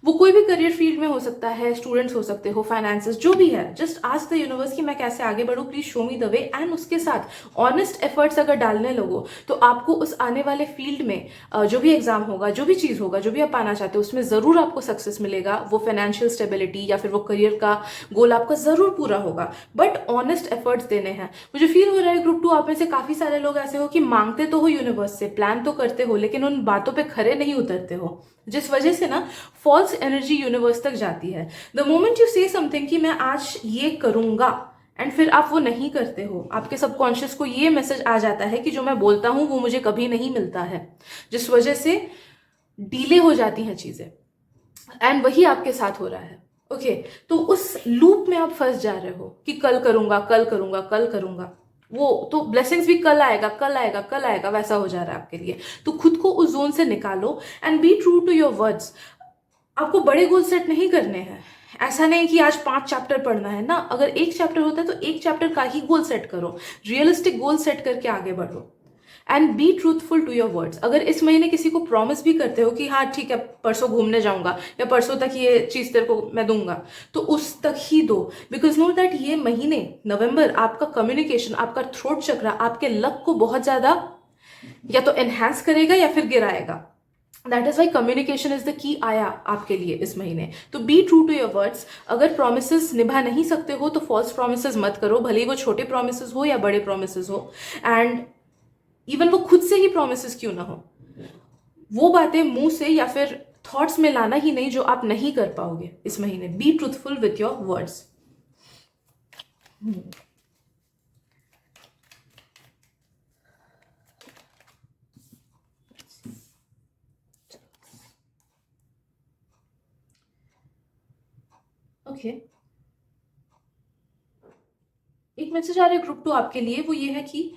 वो कोई भी करियर फील्ड में हो सकता है, स्टूडेंट्स हो सकते हो, फाइनेंसेस, जो भी है, जस्ट आस्क द यूनिवर्स कि मैं कैसे आगे बढ़ूं, please show me the way. And उसके साथ ऑनेस्ट एफर्ट्स अगर डालने लगो तो आपको उस आने वाले फील्ड में जो भी एग्जाम होगा, जो भी चीज होगा, जो भी आप पाना चाहते हो, उसमें जरूर आपको सक्सेस मिलेगा। वो फाइनेंशियल स्टेबिलिटी या फिर वो करियर का गोल आपका जरूर पूरा होगा, बट ऑनेस्ट एफर्ट्स देने हैं। मुझे फील हो रहा है ग्रुप 2 आप में से काफी सारे लोग ऐसे हो कि मांगते तो हो यूनिवर्स से, प्लान तो करते हो, लेकिन उन बातों पे खरे नहीं उतरते हो, जिस वजह से ना फॉल्स एनर्जी यूनिवर्स तक जाती है। द मोमेंट यू से समथिंग कि मैं आज ये करूंगा, एंड फिर आप वो नहीं करते हो, आपके सबकॉन्शियस को ये मैसेज आ जाता है कि जो मैं बोलता हूं वो मुझे कभी नहीं मिलता है, जिस वजह से डीले हो जाती हैं चीजें। एंड वही आपके साथ हो रहा है। ओके, तो उस लूप में आप फंस जा रहे हो कि कल करूंगा, कल करूंगा, कल करूंगा, वो तो ब्लेसिंग्स भी कल आएगा, कल आएगा, कल आएगा, वैसा हो जा रहा है आपके लिए। तो खुद को उस जोन से निकालो and be true to your words. आपको बड़े गोल सेट नहीं करने हैं, ऐसा नहीं कि आज 5 चैप्टर पढ़ना है ना, अगर एक चैप्टर होता है तो एक चैप्टर का ही गोल सेट करो, रियलिस्टिक गोल सेट करके आगे बढ़ो। And be truthful to your words. अगर इस महीने किसी को प्रॉमिस भी करते हो कि हाँ ठीक है परसों घूमने जाऊंगा, या परसों तक ये चीज तेरे को मैं दूंगा, तो उस तक ही दो, बिकॉज नो दैट ये महीने नवंबर आपका कम्युनिकेशन, आपका थ्रोट चक्र, आपके लक को बहुत ज्यादा या तो एनहांस करेगा या फिर गिराएगा। That is why communication is the key आया आपके लिए इस महीने। तो be true to your words. अगर प्रोमिस निभा नहीं सकते हो तो फॉल्स प्रोमिस मत करो, भले ही वो छोटे प्रोमिस हो या बड़े प्रोमिस हो, एंड इवन वो खुद से ही प्रोमिस क्यों ना हो, वो बातें मुंह से या फिर थॉट्स में लाना ही नहीं जो आप नहीं कर पाओगे इस महीने। Be truthful with your words. Okay, एक मैसेज आ रहा है ग्रुप 2 आपके लिए, वो ये है कि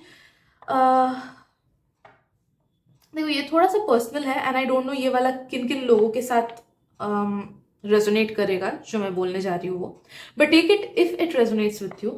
देखो ये थोड़ा सा पर्सनल है, एंड आई डोंट नो ये वाला किन किन लोगों के साथ रेजोनेट करेगा जो मैं बोलने जा रही हूँ वो, but take it if it resonates with you.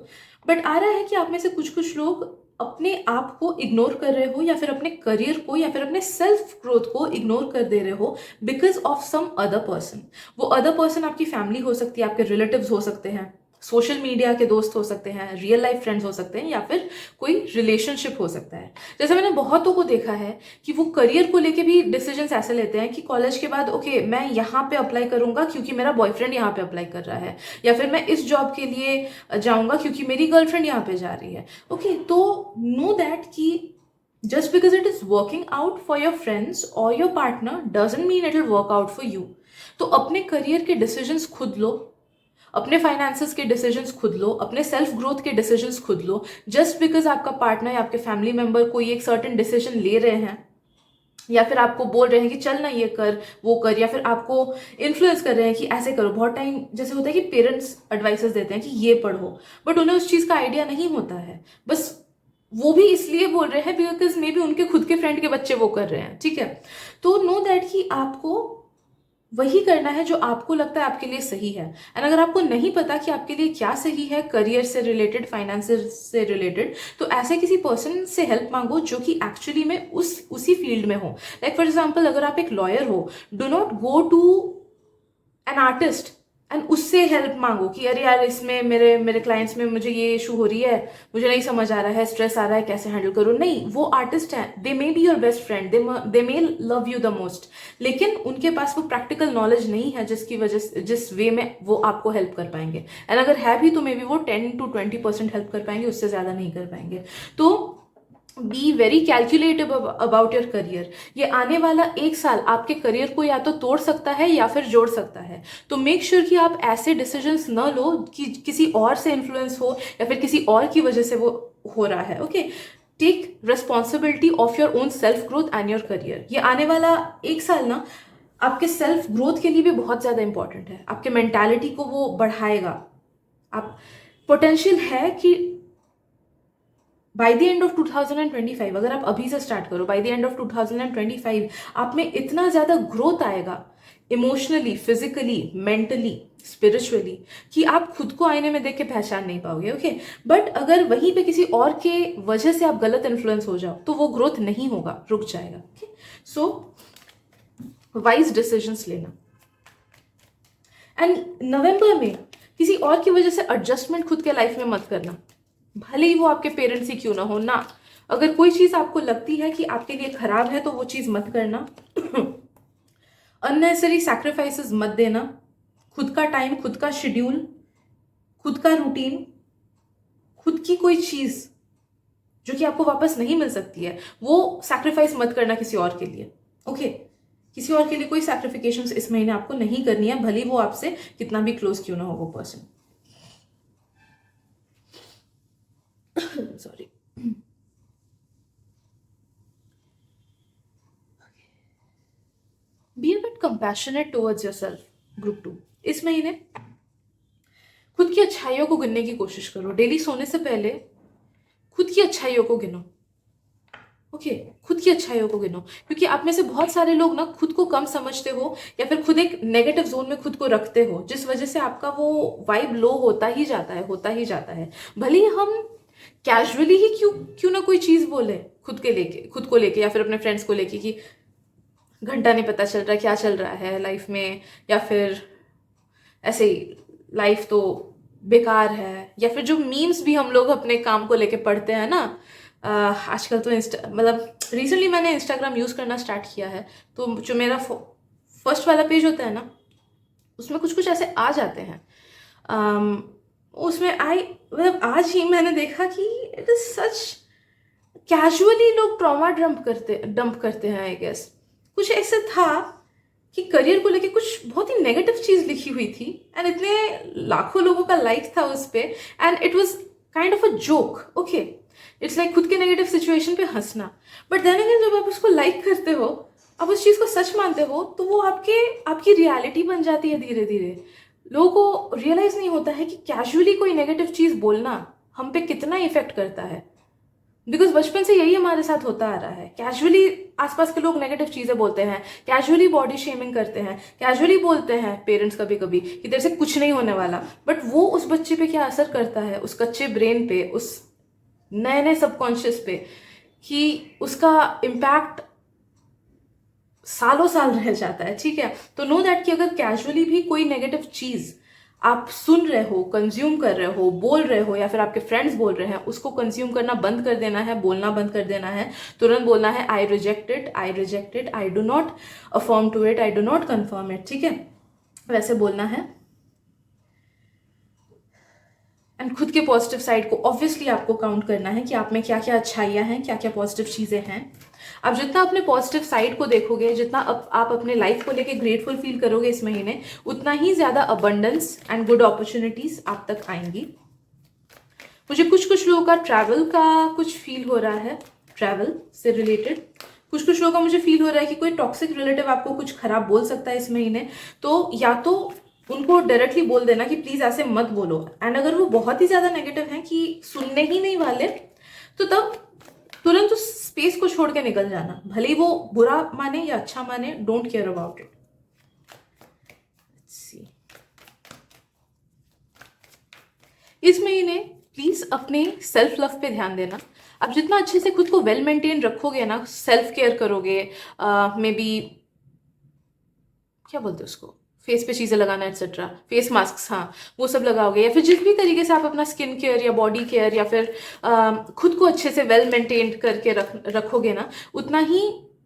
But आ रहा है कि आप में से कुछ कुछ लोग अपने आप को इग्नोर कर रहे हो, या फिर अपने करियर को, या फिर अपने सेल्फ ग्रोथ को इग्नोर कर दे रहे हो because of some other person. वो अदर पर्सन आपकी फैमिली हो सकती है, आपके रिलेटिव्स हो सकते हैं, सोशल मीडिया के दोस्त हो सकते हैं, रियल लाइफ फ्रेंड्स हो सकते हैं, या फिर कोई रिलेशनशिप हो सकता है। जैसे मैंने बहुतों को देखा है कि वो करियर को लेके भी डिसीजंस ऐसे लेते हैं कि कॉलेज के बाद ओके मैं यहाँ पे अप्लाई करूंगा क्योंकि मेरा बॉयफ्रेंड यहाँ पे अप्लाई कर रहा है, या फिर मैं इस जॉब के लिए जाऊंगा क्योंकि मेरी गर्लफ्रेंड यहाँ पे जा रही है। ओके, तो नो दैट कि just because it is working out for your friends or your partner doesn't mean it will work out for you। तो अपने करियर के डिसीजंस खुद लो, अपने फाइनेंसेस के डिसीजंस खुद लो, अपने सेल्फ ग्रोथ के डिसीजंस खुद लो। जस्ट बिकॉज आपका पार्टनर या आपके फैमिली मेंबर कोई एक सर्टेन डिसीजन ले रहे हैं या फिर आपको बोल रहे हैं कि चल ना ये कर वो कर, या फिर आपको इन्फ्लुएंस कर रहे हैं कि ऐसे करो। बहुत टाइम जैसे होता है कि पेरेंट्स एडवाइसेस देते हैं कि ये पढ़ो, बट उन्हें उस चीज़ का आइडिया नहीं होता है, बस वो भी इसलिए बोल रहे हैं बिकॉज मे बी उनके खुद के फ्रेंड के बच्चे वो कर रहे हैं, ठीक है। तो नो दैट कि आपको वही करना है जो आपको लगता है आपके लिए सही है। एंड अगर आपको नहीं पता कि आपके लिए क्या सही है करियर से रिलेटेड, फाइनेंसेस से रिलेटेड, तो ऐसे किसी पर्सन से हेल्प मांगो जो कि एक्चुअली में उसी फील्ड में हो। लाइक फॉर एग्जाम्पल, अगर आप एक लॉयर हो, do not go to an artist and उससे हेल्प मांगो कि अरे यार इसमें मेरे मेरे क्लाइंट्स में मुझे ये इशू हो रही है, मुझे नहीं समझ आ रहा है, स्ट्रेस आ रहा है, कैसे हैंडल करूँ। नहीं, वो आर्टिस्ट हैं, they may be your best friend, they may love you the most, लेकिन उनके पास वो प्रैक्टिकल नॉलेज नहीं है जिसकी वजह से, जिस वे में वो आपको हेल्प कर पाएंगे। एंड अगर है भी तो मे बी वो 10 to 20% हेल्प कर पाएंगे, उससे ज़्यादा नहीं कर पाएंगे। तो be very calculative about your career. ये आने वाला एक साल आपके करियर को या तो तोड़ सकता है या फिर जोड़ सकता है। तो मेक श्योर कि आप ऐसे डिसीजंस न लो कि किसी और से इन्फ्लुएंस हो या फिर किसी और की वजह से वो हो रहा है। Okay, take responsibility of your own self growth and your career. ये आने वाला एक साल ना आपके सेल्फ ग्रोथ के लिए भी बहुत ज़्यादा इंपॉर्टेंट है। आपके मेंटालिटी को वो बढ़ाएगा। आप पोटेंशियल है कि बाय द एंड ऑफ 2025, अगर आप अभी से स्टार्ट करो, बाय द एंड ऑफ 2025 आप में इतना ज़्यादा ग्रोथ आएगा इमोशनली, फिजिकली, मेंटली, स्पिरिचुअली, कि आप खुद को आईने में देख के पहचान नहीं पाओगे। ओके, बट अगर वहीं पे किसी और के वजह से आप गलत इन्फ्लुएंस हो जाओ तो वो ग्रोथ नहीं होगा, रुक जाएगा। ओके, सो वाइज डिसीजंस लेना। एंड नवंबर में किसी और की वजह से एडजस्टमेंट खुद के लाइफ में मत करना, भले ही वो आपके पेरेंट्स ही क्यों ना हो ना। अगर कोई चीज़ आपको लगती है कि आपके लिए खराब है तो वो चीज़ मत करना। अननेसेसरी सैक्रिफाइसेस मत देना। खुद का टाइम, खुद का शेड्यूल, खुद का रूटीन, खुद की कोई चीज़ जो कि आपको वापस नहीं मिल सकती है, वो सैक्रिफाइस मत करना किसी और के लिए। ओके, किसी और के लिए कोई सैक्रिफिकेशंस इस महीने आपको नहीं करनी है, भले वो आपसे कितना भी क्लोज क्यों ना हो वो person. Sorry. Be a bit compassionate towards yourself. Group 2, इस महीने खुद की अच्छाइयों को गिनने की कोशिश करो। डेली सोने से पहले खुद की अच्छाइयों को गिनो। ओके, खुद की अच्छाइयों को गिनो, क्योंकि आप में से बहुत सारे लोग ना खुद को कम समझते हो या फिर खुद एक नेगेटिव जोन में खुद को रखते हो, जिस वजह से आपका वो वाइब लो होता ही जाता है, होता ही जाता है। भले ही हम कैजुअली ही क्यों ना कोई चीज़ बोले खुद को लेके या फिर अपने फ्रेंड्स को लेके कि घंटा नहीं पता चल रहा क्या चल रहा है लाइफ में, या फिर ऐसे ही लाइफ तो बेकार है, या फिर जो मीम्स भी हम लोग अपने काम को लेके पढ़ते हैं ना। आजकल तो मतलब रिसेंटली मैंने इंस्टाग्राम यूज़ करना स्टार्ट किया है, तो जो मेरा फर्स्ट वाला पेज होता है ना, उसमें कुछ कुछ ऐसे आ जाते हैं। उसमें मतलब आज ही मैंने देखा कि इट इज सच कैजुअली लोग ट्रॉमा डंप करते हैं। आई गेस कुछ ऐसे था कि करियर को लेके कुछ बहुत ही नेगेटिव चीज़ लिखी हुई थी एंड इतने लाखों लोगों का लाइक था उस पर, and it was kind of a joke. Okay, it's like खुद के नेगेटिव सिचुएशन पे हंसना, बट देन अगेन जब आप उसको लाइक करते हो, आप उस चीज़ को सच मानते हो, तो वो आपकी रियलिटी बन जाती है धीरे धीरे। लोगों को रियलाइज नहीं होता है कि कैजुअली कोई नेगेटिव चीज़ बोलना हम पे कितना इफेक्ट करता है, बिकॉज बचपन से यही हमारे साथ होता आ रहा है। कैजुअली आसपास के लोग नेगेटिव चीज़ें बोलते हैं, कैजुअली बॉडी शेमिंग करते हैं, कैजुअली बोलते हैं पेरेंट्स कभी कभी कि तेरे से कुछ नहीं होने वाला, बट वो उस बच्चे पे क्या असर करता है, उस कच्चे ब्रेन पे, उस नए नए सबकॉन्शियस पे, कि उसका इम्पैक्ट सालों साल रह जाता है। ठीक है, तो नो दैट कि अगर कैजुअली भी कोई नेगेटिव चीज़ आप सुन रहे हो, कंज्यूम कर रहे हो, बोल रहे हो, या फिर आपके फ्रेंड्स बोल रहे हैं, उसको कंज्यूम करना बंद कर देना है, बोलना बंद कर देना है। तुरंत बोलना है I reject it, I reject it, I do not affirm to it, I do not confirm it, ठीक है, वैसे बोलना है। एंड खुद के पॉजिटिव साइड को ऑब्वियसली आपको काउंट करना है कि आप में क्या क्या अच्छाइयाँ हैं, क्या क्या पॉजिटिव चीज़ें हैं। आप जितना अपने पॉजिटिव साइड को देखोगे, जितना आप अपने लाइफ को लेके ग्रेटफुल फील करोगे इस महीने, उतना ही ज़्यादा अबंडेंस एंड गुड अपॉर्चुनिटीज़ आप तक आएंगी। मुझे कुछ कुछ लोगों का ट्रैवल का कुछ फील हो रहा है, ट्रैवल से रिलेटेड कुछ कुछ लोगों का मुझे फील हो रहा है कि कोई टॉक्सिक रिलेटिव आपको कुछ खराब बोल सकता है इस महीने। तो या तो उनको डायरेक्टली बोल देना कि प्लीज ऐसे मत बोलो, एंड अगर वो बहुत ही ज्यादा नेगेटिव हैं कि सुनने ही नहीं वाले, तो तब तुरंत उस स्पेस को छोड़ के निकल जाना, भले ही वो बुरा माने या अच्छा माने, डोंट केयर अबाउट इट। इस महीने प्लीज अपने सेल्फ लव पे ध्यान देना। आप जितना अच्छे से खुद को वेल मेंटेन रखोगे ना, सेल्फ केयर करोगे, मे बी क्या बोलते हैं उसको, फेस पे चीज़ें लगाना एक्सेट्रा, फेस मास्क, हाँ वो सब लगाओगे, या फिर जिस भी तरीके से आप अपना स्किन केयर या बॉडी केयर या फिर खुद को अच्छे से वेल मेंटेन करके रखोगे ना, उतना ही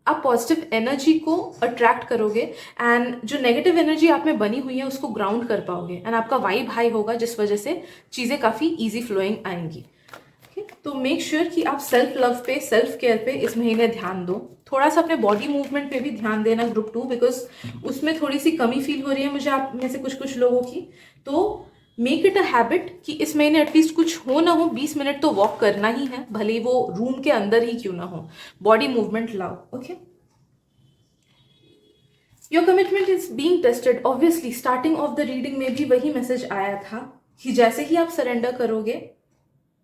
आप पॉजिटिव एनर्जी को अट्रैक्ट करोगे, एंड जो नेगेटिव एनर्जी आप में बनी हुई है उसको ग्राउंड कर पाओगे, एंड आपका वाइब हाई होगा, जिस वजह से चीज़ें काफ़ी ईजी फ्लोइंग आएंगी। तो मेक श्योर कि आप सेल्फ लव पे, सेल्फ केयर पे इस महीने ध्यान दो। थोड़ा सा अपने बॉडी मूवमेंट पे भी ध्यान देना ग्रुप 2, बिकॉज उसमें थोड़ी सी कमी फील हो रही है मुझे आप में से कुछ कुछ लोगों की। तो मेक इट अ हैबिट कि इस महीने एटलीस्ट कुछ हो ना हो 20 मिनट तो वॉक करना ही है, भले ही वो रूम के अंदर ही क्यों ना हो, बॉडी मूवमेंट लाओ। Okay, your commitment is being tested. Obviously starting of the reading में भी वही मैसेज आया था कि जैसे ही आप सरेंडर करोगे,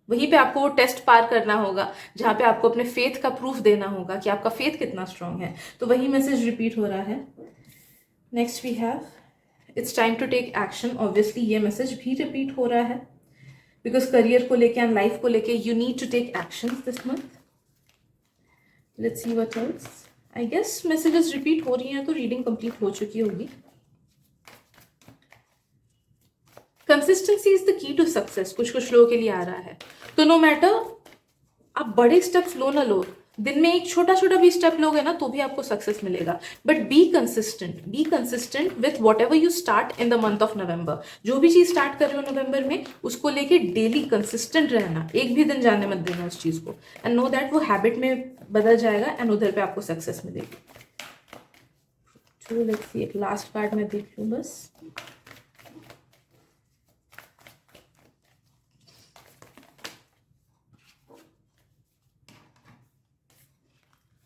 वहीं पे आपको वो टेस्ट पार करना होगा, जहाँ पे आपको अपने फेथ का प्रूफ देना होगा कि आपका फेथ कितना स्ट्रांग है। तो वही मैसेज रिपीट हो रहा है। Next we have it's time to take action. Obviously ये मैसेज भी रिपीट हो रहा है, बिकॉज करियर को लेके एंड लाइफ को लेके you need to take action this month. Let's see what else. I guess messages repeat हो रही हैं तो रीडिंग कंप्लीट हो चुकी होगी। Consistency is the key to success, कुछ कुछ लोगों के लिए आ रहा है। तो नो मैटर आप बड़े स्टेप्स लो ना लो, दिन में एक छोटा छोटा भी स्टेप लोगे ना तो भी आपको सक्सेस मिलेगा, but be consistent with what ever you start in the month of November. जो भी चीज स्टार्ट कर रहे हो नवंबर में, उसको लेके डेली कंसिस्टेंट रहना, एक भी दिन जाने मत देना उस चीज को, एंड नो दैट वो हैबिट में बदल जाएगा एंड उधर पे आपको सक्सेस मिलेगी। तो लेट्स सी, एक लास्ट पार्ट में देख लूँ बस।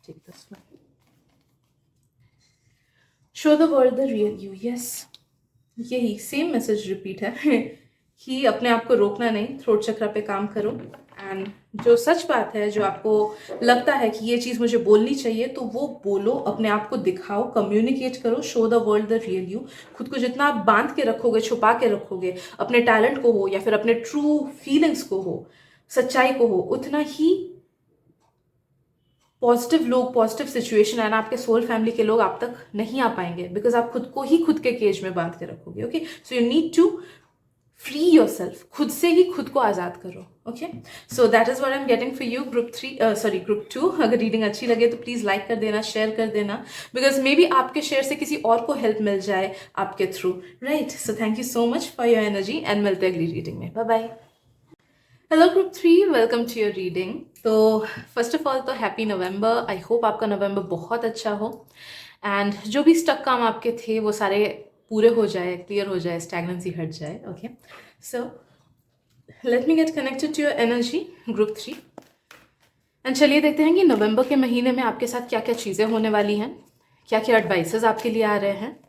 Take this one. Show the world the real you. Yes, यही सेम मैसेज रिपीट है कि अपने आप को रोकना नहीं, थ्रोट चक्र पे काम करो, एंड जो सच बात है, जो आपको लगता है कि ये चीज़ मुझे बोलनी चाहिए, तो वो बोलो, अपने आप को दिखाओ, कम्युनिकेट करो, show the world the real you. खुद को जितना आप बांध के रखोगे, छुपा के रखोगे, अपने टैलेंट को हो या फिर अपने ट्रू फीलिंग्स को हो, सच्चाई को हो, उतना ही पॉजिटिव लोग, पॉजिटिव सिचुएशन है ना, आपके सोल फैमिली के लोग आप तक नहीं आ पाएंगे, बिकॉज आप खुद को ही खुद के केज में बांध के रखोगे। Okay, so you need to free yourself, खुद से ही खुद को आजाद करो। Okay, so that is what I am getting for you group 3, sorry group 2। अगर रीडिंग अच्छी लगे तो प्लीज लाइक कर देना, शेयर कर देना, बिकॉज मे बी आपके शेयर से किसी और को हेल्प मिल जाए आपके through, right. So thank you so much for your energy, and मिलते हैं अगली रीडिंग में। Bye bye. Hello group 3, welcome to your reading. तो फर्स्ट ऑफ ऑल तो हैप्पी नवंबर। आई होप आपका नवंबर बहुत अच्छा हो, एंड जो भी स्टक काम आपके थे वो सारे पूरे हो जाए, क्लियर हो जाए, स्टैग्नेंसी हट जाए। Okay, so let me get connected to your energy group 3, and चलिए देखते हैं कि नवंबर के महीने में आपके साथ क्या क्या चीज़ें होने वाली हैं, क्या क्या एडवाइसेस आपके लिए आ रहे हैं।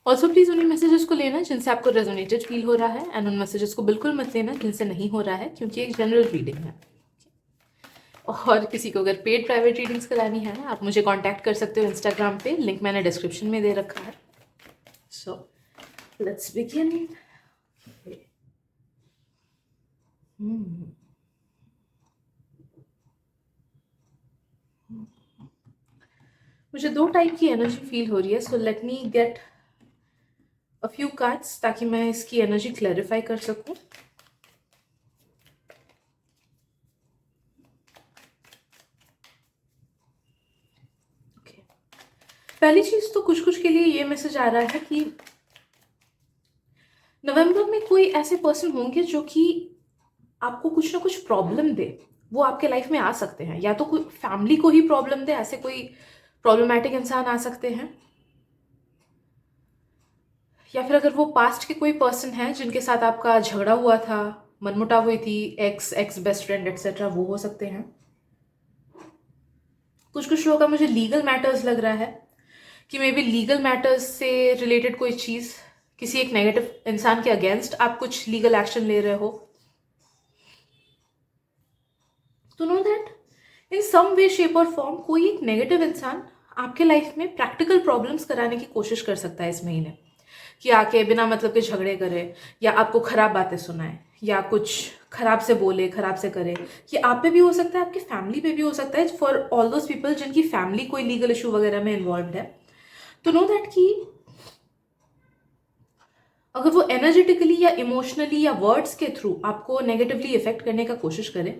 ऑल्सो प्लीज उन्हीं मैसेजेस को लेना जिनसे आपको रेजोनेटेड फील हो रहा है, एंड उन मैसेजेस को बिल्कुल मत लेना जिनसे नहीं हो रहा है, क्योंकि एक जनरल रीडिंग है। और किसी को अगर पेड प्राइवेट रीडिंग्स करानी है ना, आप मुझे कांटेक्ट कर सकते हो इंस्टाग्राम पे, लिंक मैंने डिस्क्रिप्शन में दे रखा है। सो लेट्स बिगिन। मुझे 2 टाइप की एनर्जी फील हो रही है, सो let me get a few cards ताकि मैं इसकी एनर्जी क्लैरिफाई कर सकूं। ओके, पहली चीज तो कुछ के लिए ये मैसेज आ रहा है कि नवंबर में कोई ऐसे पर्सन होंगे जो कि आपको कुछ ना कुछ प्रॉब्लम दे। वो आपके लाइफ में आ सकते हैं, या तो कोई फैमिली को ही प्रॉब्लम दे, ऐसे कोई प्रॉब्लमैटिक इंसान आ सकते हैं, या फिर अगर वो पास्ट के कोई पर्सन है जिनके साथ आपका झगड़ा हुआ था, मनमुटाव हुई थी, x x best friend etcetera, वो हो सकते हैं। कुछ लोगों का मुझे लीगल मैटर्स लग रहा है कि मे बी लीगल मैटर्स से रिलेटेड कोई चीज, किसी एक नेगेटिव इंसान के अगेंस्ट आप कुछ लीगल एक्शन ले रहे हो। तो know that in some way shape और फॉर्म कोई एक नेगेटिव इंसान आपके लाइफ में प्रैक्टिकल प्रॉब्लम्स कराने की कोशिश कर सकता है इस महीने, कि आके बिना मतलब के झगड़े करे, या आपको खराब बातें सुनाए, या कुछ खराब से बोले, खराब से करे। ये आप पे भी हो सकता है, आपकी फैमिली पे भी हो सकता है, फॉर ऑल दोज पीपल जिनकी फैमिली कोई लीगल इशू वगैरह में इन्वॉल्व है। तो नो दैट कि अगर वो एनर्जेटिकली या इमोशनली या वर्ड्स के थ्रू आपको नेगेटिवली इफेक्ट करने का कोशिश करें,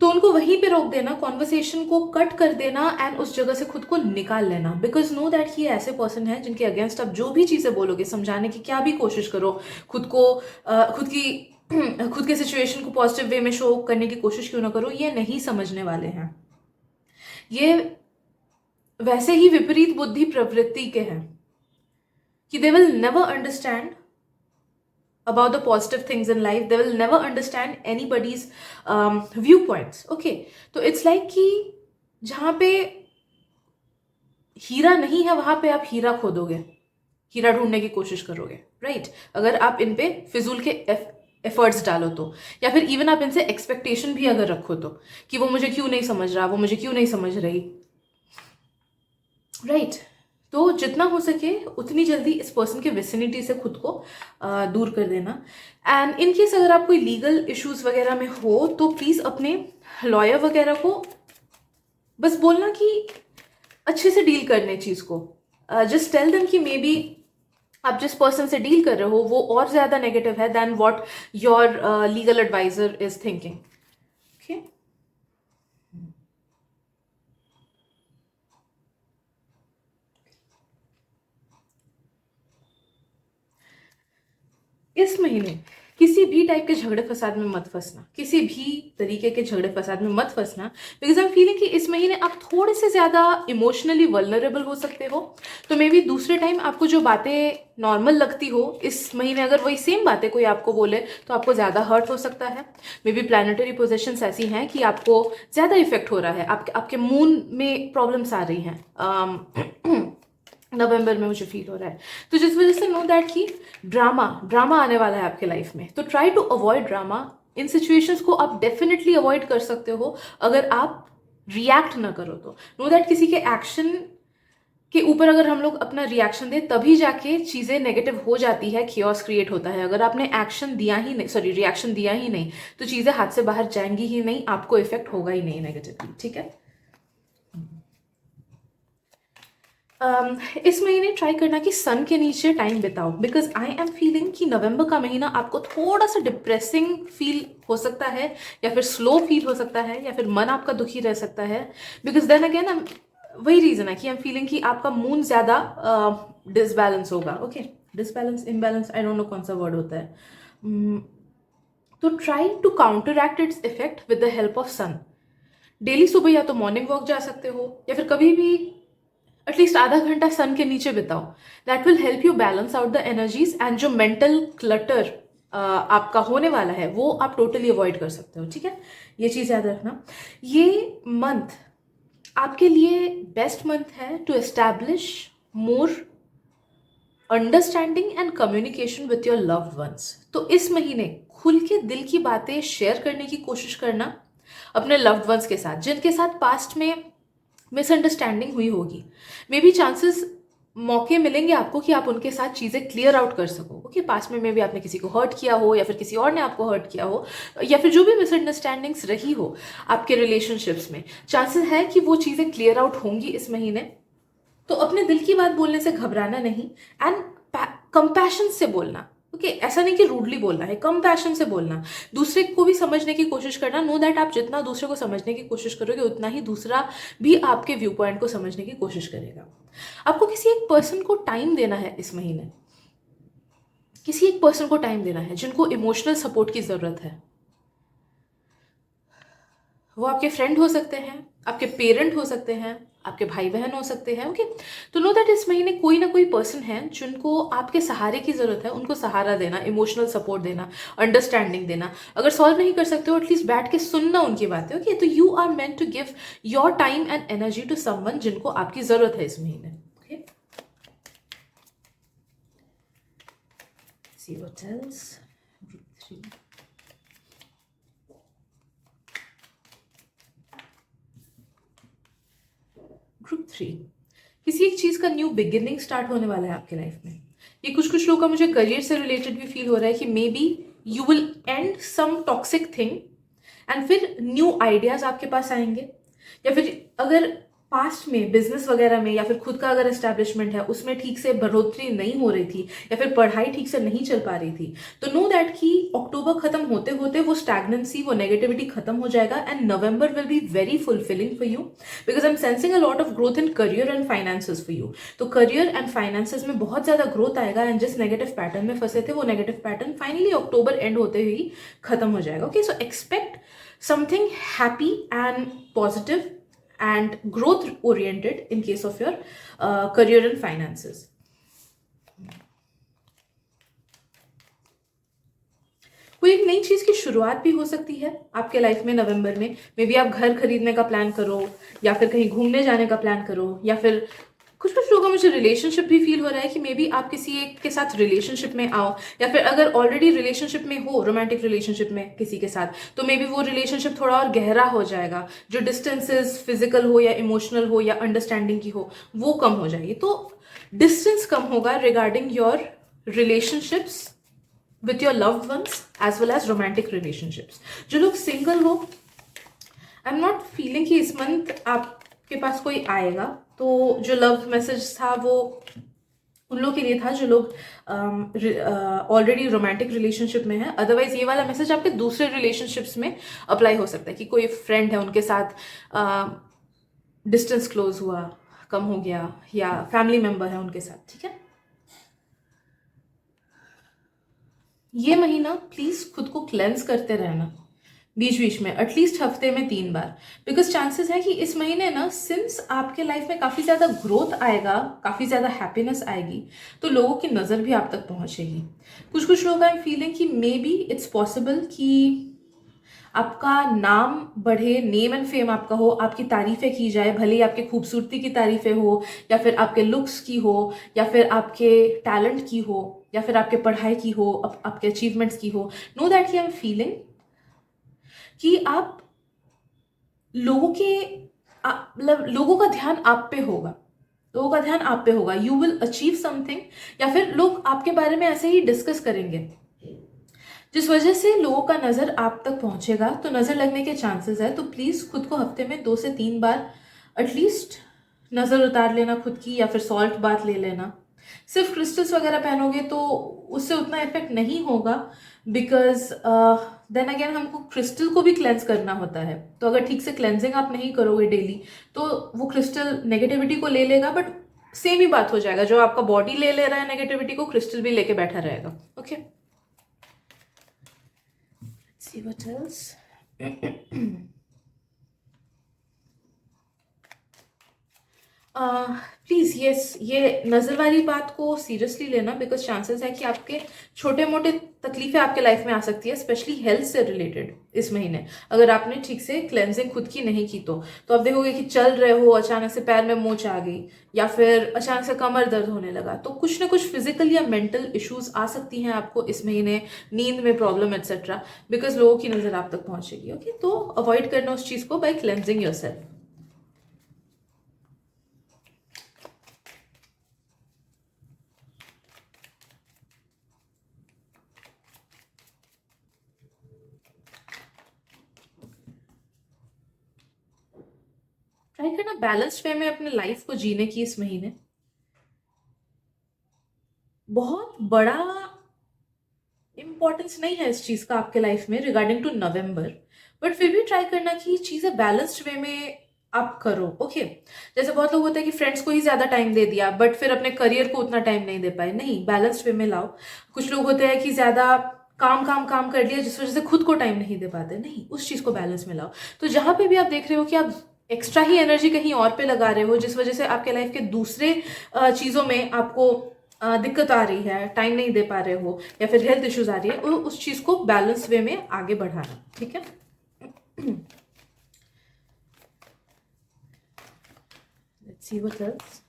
तो उनको वहीं पे रोक देना, कॉन्वर्सेशन को कट कर देना, एंड उस जगह से खुद को निकाल लेना। बिकॉज नो दैट ये ऐसे पर्सन है जिनके अगेंस्ट आप जो भी चीजें बोलोगे, समझाने की क्या भी कोशिश करो, खुद को खुद की खुद के सिचुएशन को पॉजिटिव वे में शो करने की कोशिश क्यों ना करो, ये नहीं समझने वाले हैं। ये वैसे ही विपरीत बुद्धि प्रवृत्ति के हैं कि they will never understand about the positive things in life. They will never understand anybody's viewpoints. Okay, तो it's like कि जहाँ पे हीरा नहीं है वहां पे आप हीरा खोदोगे, हीरा ढूंढने की कोशिश करोगे, राइट? अगर आप इन पे फिजूल के एफर्ट्स डालो तो, या फिर इवन आप इनसे एक्सपेक्टेशन भी अगर रखो तो, कि वो मुझे क्यों नहीं समझ रहा, वो मुझे क्यों नहीं समझ रही, राइट? तो जितना हो सके उतनी जल्दी इस पर्सन के विसिनिटी से खुद को दूर कर देना। एंड इन केस अगर आप कोई लीगल इश्यूज वगैरह में हो तो प्लीज अपने लॉयर वगैरह को बस बोलना कि अच्छे से डील करने चीज को। जस्ट टेल देम कि मे बी आप जिस पर्सन से डील कर रहे हो वो और ज्यादा नेगेटिव है then what your legal advisor is thinking. Okay, इस महीने किसी भी टाइप के झगड़े फसाद में मत फंसना, किसी भी तरीके के झगड़े फसाद में मत फंसना। बिकॉज आई एम फीलिंग कि इस महीने आप थोड़े से ज्यादा इमोशनली वल्नरेबल हो सकते हो। तो मे बी दूसरे टाइम आपको जो बातें नॉर्मल लगती हो, इस महीने अगर वही सेम बातें कोई आपको बोले तो आपको ज्यादा हर्ट हो सकता है। मे बी प्लानिटरी पोजिशंस ऐसी हैं कि आपको ज्यादा इफेक्ट हो रहा है, आपके मून में प्रॉब्लम्स आ रही हैं नवंबर में, मुझे फील हो रहा है। तो जिस वजह से नो दैट कि ड्रामा आने वाला है आपके लाइफ में। तो ट्राई टू अवॉइड ड्रामा। इन सिचुएशंस को आप डेफिनेटली अवॉइड कर सकते हो अगर आप रिएक्ट ना करो तो। नो दैट किसी के एक्शन के ऊपर अगर हम लोग अपना रिएक्शन दें तभी जाके चीजें नेगेटिव हो जाती है, chaos क्रिएट होता है। अगर आपने एक्शन दिया ही नहीं, सॉरी रिएक्शन दिया ही नहीं, तो चीजें हाथ से बाहर जाएंगी ही नहीं, आपको इफेक्ट होगा ही नहीं नेगेटिवली। ठीक है, इस महीने ट्राई करना कि सन के नीचे टाइम बिताओ। बिकॉज आई एम फीलिंग कि नवंबर का महीना आपको थोड़ा सा डिप्रेसिंग फील हो सकता है, या फिर स्लो फील हो सकता है, या फिर मन आपका दुखी रह सकता है। बिकॉज देन अगेन वही रीजन है कि आई एम फीलिंग कि आपका मून ज्यादा डिसबैलेंस होगा। Okay, disbalance, imbalance, I don't know कौन सा वर्ड होता है। तो try to counteract its effect with the help of sun. Daily सुबह या तो मॉर्निंग वॉक जा सकते हो, या फिर कभी भी एटलीस्ट आधा घंटा सन के नीचे बिताओ। That will help you balance out the energies, and जो मेंटल क्लटर आपका होने वाला है वो आप टोटली अवॉइड कर सकते हो। ठीक है, ये चीज याद रखना। ये मंथ आपके लिए बेस्ट मंथ है to establish more understanding and communication with your loved ones. तो इस महीने खुल के दिल की बातें शेयर करने की कोशिश करना अपने लव्ड वंस के साथ, जिनके साथ पास्ट में मिसअंडरस्टैंडिंग हुई होगी। मे बी चांसेस, मौके मिलेंगे आपको कि आप उनके साथ चीज़ें क्लियर आउट कर सको। ओके, पास्ट में मे बी आपने किसी को हर्ट किया हो, या फिर किसी और ने आपको हर्ट किया हो, या फिर जो भी मिसअंडरस्टैंडिंग्स रही हो आपके रिलेशनशिप्स में, चांसेस है कि वो चीज़ें क्लियर आउट होंगी इस महीने। तो अपने दिल की बात बोलने से घबराना नहीं, एंड कंपैशन से बोलना। ओके ऐसा नहीं कि रूडली बोलना है, कंपैशन से बोलना, दूसरे को भी समझने की कोशिश करना। नो दैट आप जितना दूसरे को समझने की कोशिश करोगे उतना ही दूसरा भी आपके व्यू पॉइंट को समझने की कोशिश करेगा। आपको किसी एक पर्सन को टाइम देना है इस महीने, किसी एक पर्सन को टाइम देना है जिनको इमोशनल सपोर्ट की ज़रूरत है। वो आपके फ्रेंड हो सकते हैं, आपके पेरेंट हो सकते हैं, आपके भाई बहन हो सकते हैं। ओके तो नो दैट इस महीने कोई ना कोई पर्सन है जिनको आपके सहारे की ज़रूरत है, उनको सहारा देना, इमोशनल सपोर्ट देना, अंडरस्टैंडिंग देना। अगर सॉल्व नहीं कर सकते हो एटलीस्ट बैठ के सुनना उनकी बातें। ओके तो you are meant to give your time and energy to someone जिनको आपकी ज़रूरत है इस महीने। Okay see what else. Group 3, किसी एक चीज़ का न्यू बिगिनिंग स्टार्ट होने वाला है आपके लाइफ में। ये कुछ कुछ लोगों का मुझे करियर से रिलेटेड भी फील हो रहा है कि maybe you will end some toxic thing and फिर न्यू आइडियाज आपके पास आएंगे। या फिर अगर पास्ट में बिजनेस वगैरह में या फिर खुद का अगर एस्टैब्लिशमेंट है उसमें ठीक से बढ़ोतरी नहीं हो रही थी या फिर पढ़ाई ठीक से नहीं चल पा रही थी, तो नो दैट कि अक्टूबर खत्म होते होते वो स्टैग्नेंसी, वो नेगेटिविटी खत्म हो जाएगा and November will be very fulfilling for you because I am sensing a lot of growth in career and finances for you. तो करियर एंड फाइनेंसेस में बहुत ज्यादा ग्रोथ आएगा एंड जिस नेगेटिव पैटर्न में फंसे थे वो negative pattern finally October and होते ही खत्म हो जाएगा। Okay so expect something happy and positive and growth oriented in case of your career and finances. कोई एक नई चीज की शुरुआत भी हो सकती है आपके लाइफ में नवंबर में। मे बी आप घर खरीदने का प्लान करो या फिर कहीं घूमने जाने का प्लान करो, या फिर कुछ कुछ लोगों का मुझे रिलेशनशिप भी फील हो रहा है कि मे बी आप किसी एक के साथ रिलेशनशिप में आओ, या फिर अगर ऑलरेडी रिलेशनशिप में हो, रोमांटिक रिलेशनशिप में किसी के साथ, तो मे बी वो रिलेशनशिप थोड़ा और गहरा हो जाएगा। जो डिस्टेंसेस फिजिकल हो या इमोशनल हो या अंडरस्टैंडिंग की हो वो कम हो जाएगी। तो डिस्टेंस कम होगा regarding your relationships with your loved ones as well as romantic relationships. जो लोग सिंगल हो, आई एम नॉट फीलिंग कि इस मंथ आपके पास कोई आएगा। तो जो लव मैसेज था वो उन लोग के लिए था जो लोग ऑलरेडी रोमांटिक रिलेशनशिप में है। अदरवाइज ये वाला मैसेज आपके दूसरे रिलेशनशिप्स में अप्लाई हो सकता है कि कोई फ्रेंड है उनके साथ डिस्टेंस क्लोज हुआ, कम हो गया, या फैमिली मेंबर है उनके साथ। ठीक है, ये महीना प्लीज खुद को क्लेंस करते रहना बीच बीच में, एटलीस्ट हफ्ते में 3 बार। बिकॉज चांसेस है कि इस महीने ना सिंस आपके लाइफ में काफी ज्यादा ग्रोथ आएगा, काफी ज्यादा हैप्पीनेस आएगी, तो लोगों की नजर भी आप तक पहुंचेगी। कुछ कुछ लोग आई एम फीलिंग कि मे बी इट्स पॉसिबल कि आपका नाम बढ़े, नेम एंड फेम आपका हो, आपकी तारीफें की जाए, भले ही आपके खूबसूरती की तारीफें हो, या फिर आपके लुक्स की हो, या फिर आपके टैलेंट की हो, या फिर आपके पढ़ाई की हो, आपके अचीवमेंट्स की हो। Know that he I am feeling कि आप लोगों के मतलब लोगों का ध्यान आप पे होगा, लोगों का ध्यान आप पे होगा, यू विल अचीव समथिंग, या फिर लोग आपके बारे में ऐसे ही डिस्कस करेंगे जिस वजह से लोगों का नज़र आप तक पहुंचेगा, तो नज़र लगने के चांसेस है। तो प्लीज़ खुद को हफ्ते में 2 से 3 बार एटलीस्ट नज़र उतार लेना खुद की, या फिर सॉल्ट बाथ ले लेना। सिर्फ क्रिस्टल्स वगैरह पहनोगे तो उससे उतना इफेक्ट नहीं होगा, बिकॉज देन अगेन हमको क्रिस्टल को भी क्लेंस करना होता है। तो अगर ठीक से क्लेंजिंग आप नहीं करोगे डेली तो वो क्रिस्टल नेगेटिविटी को ले लेगा, बट सेम ही बात हो जाएगा, जो आपका बॉडी ले ले रहा है नेगेटिविटी को, क्रिस्टल भी लेके बैठा रहेगा। Okay see what else. Please yes, ये नजर वाली बात को सीरियसली लेना, बिकॉज चांसेस है कि आपके छोटे मोटे तकलीफें आपके लाइफ में आ सकती है, स्पेशली हेल्थ से रिलेटेड इस महीने। अगर आपने ठीक से क्लेंजिंग खुद की नहीं की तो आप देखोगे कि चल रहे हो, अचानक से पैर में मोच आ गई, या फिर अचानक से कमर दर्द होने लगा, तो कुछ ना कुछ फिजिकल या मेंटल इश्यूज आ सकती हैं आपको इस महीने, नींद में प्रॉब्लम एटसेट्रा, बिकॉज लोगों की नजर आप तक पहुंचेगी। ओके तो अवॉइड करना उस चीज को बाय क्लेंजिंग योरसेल्फ। ट्राई करना बैलेंस्ड वे में अपने लाइफ को जीने की इस महीने। बहुत बड़ा इंपॉर्टेंस नहीं है इस चीज का आपके लाइफ में रिगार्डिंग टू नवंबर, बट फिर भी ट्राई करना कि चीजें बैलेंस्ड वे में आप करो। ओके जैसे बहुत लोग होते हैं कि फ्रेंड्स को ही ज्यादा टाइम दे दिया बट फिर अपने करियर को उतना टाइम नहीं दे पाए, नहीं, बैलेंस्ड वे में लाओ। कुछ लोग होते हैं कि ज्यादा काम काम काम कर लिया जिस वजह से खुद को टाइम नहीं दे पाते, नहीं, उस चीज को बैलेंस में लाओ। तो जहां पे भी आप देख रहे हो कि आप एक्स्ट्रा ही एनर्जी कहीं और पे लगा रहे हो जिस वजह से आपके लाइफ के दूसरे चीजों में आपको दिक्कत आ रही है, टाइम नहीं दे पा रहे हो या फिर हेल्थ इश्यूज आ रही है, उस चीज को बैलेंस वे में आगे बढ़ाना। ठीक है। Let's see what else.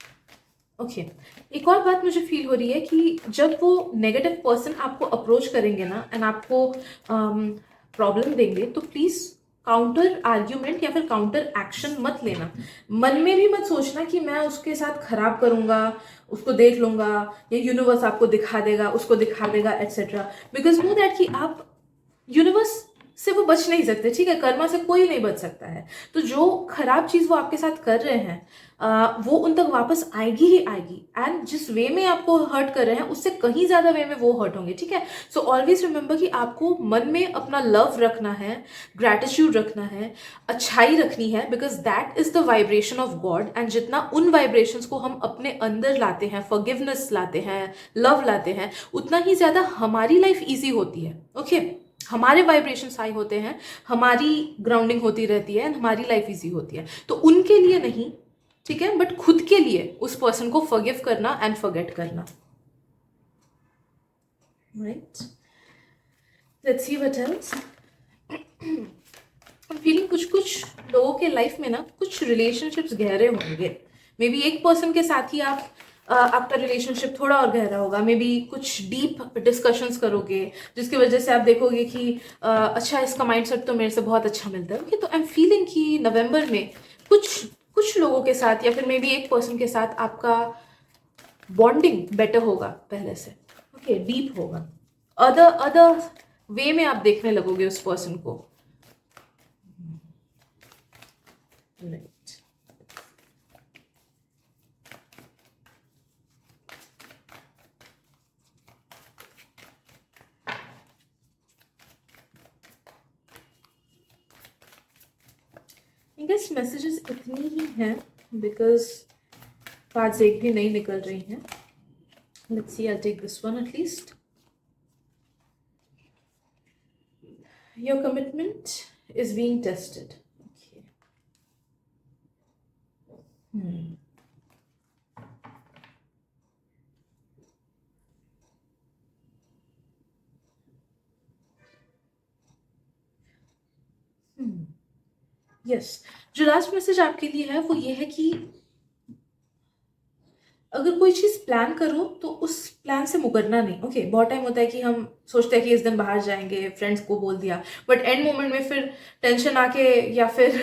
Okay एक और बात मुझे फील हो रही है कि जब वो नेगेटिव पर्सन आपको अप्रोच करेंगे ना एंड आपको प्रॉब्लम देंगे तो प्लीज काउंटर आर्ग्यूमेंट या फिर काउंटर एक्शन मत लेना। मन में भी मत सोचना कि मैं उसके साथ खराब करूंगा, उसको देख लूंगा या यूनिवर्स आपको दिखा देगा, उसको दिखा देगा एटसेट्रा, बिकॉज नो दैट कि आप यूनिवर्स से वो बच नहीं सकते। ठीक है, कर्मा से कोई नहीं बच सकता है। तो जो खराब चीज वो आपके साथ कर रहे हैं वो उन तक वापस आएगी ही आएगी, एंड जिस वे में आपको हर्ट कर रहे हैं उससे कहीं ज्यादा वे में वो हर्ट होंगे। ठीक है, सो ऑलवेज रिमेंबर कि आपको मन में अपना लव रखना है, ग्रैटिट्यूड रखना है, अच्छाई रखनी है, because that is the vibration of God. And जितना उन वाइब्रेशंस को हम अपने अंदर लाते हैं, फॉरगिवनेस लाते हैं, लव लाते हैं, उतना ही ज्यादा हमारी लाइफ ईजी होती है। ओके हमारे वाइब्रेशन हाई होते हैं, हमारी ग्राउंडिंग होती रहती है, हमारी लाइफ इजी होती है। तो उनके लिए नहीं, ठीक है, बट खुद के लिए उस पर्सन को फॉरगिव करना एंड फॉरगेट करना। Right, let's see what else. Feeling कुछ लोगों के लाइफ में ना कुछ रिलेशनशिप्स गहरे होंगे। मे बी एक पर्सन के साथ ही आपका रिलेशनशिप थोड़ा और गहरा होगा, मे बी कुछ डीप डिस्कशंस करोगे जिसकी वजह से आप देखोगे कि अच्छा इसका माइंडसेट तो मेरे से बहुत अच्छा मिलता है। ओके तो आई एम फीलिंग कि नवंबर में कुछ लोगों के साथ या फिर मे बी एक पर्सन के साथ आपका बॉन्डिंग बेटर होगा पहले से। ओके डीप होगा, अदर वे में आप देखने लगोगे उस पर्सन को। राइट, आई गेस मैसेजेस इतनी ही हैं बिकॉज कार्ड्स एक भी नहीं निकल रही हैं। Let's see, I take this one at least. Your commitment is being tested. Yes, जो लास्ट मैसेज आपके लिए है वो ये है कि अगर कोई चीज प्लान करो तो उस प्लान से मुकरना नहीं। ओके बहुत टाइम होता है कि हम सोचते हैं कि इस दिन बाहर जाएंगे, फ्रेंड्स को बोल दिया, बट एंड मोमेंट में फिर टेंशन आके या फिर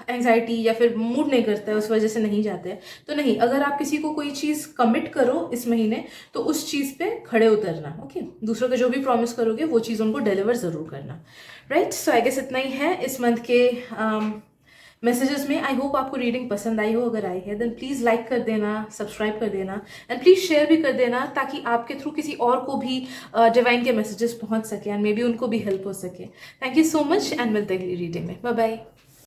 एंजाइटी या फिर मूड नहीं करता है, उस वजह से नहीं जाते हैं। तो नहीं, अगर आप किसी को कोई चीज कमिट करो इस महीने तो उस चीज पे खड़े उतरना। ओके दूसरों को जो भी प्रॉमिस करोगे वो चीज उनको डिलीवर जरूर करना। राइट, सो आई गेस इतना ही है इस मंथ के मैसेजेस में। आई होप आपको रीडिंग पसंद आई हो, अगर आई है देन प्लीज़ लाइक कर देना, सब्सक्राइब कर देना एंड प्लीज़ शेयर भी कर देना ताकि आपके थ्रू किसी और को भी डिवाइन के मैसेजेस पहुंच सके एंड मे बी उनको भी हेल्प हो सके। Thank you so much and मिलते हैं अगली रीडिंग में। Bye bye.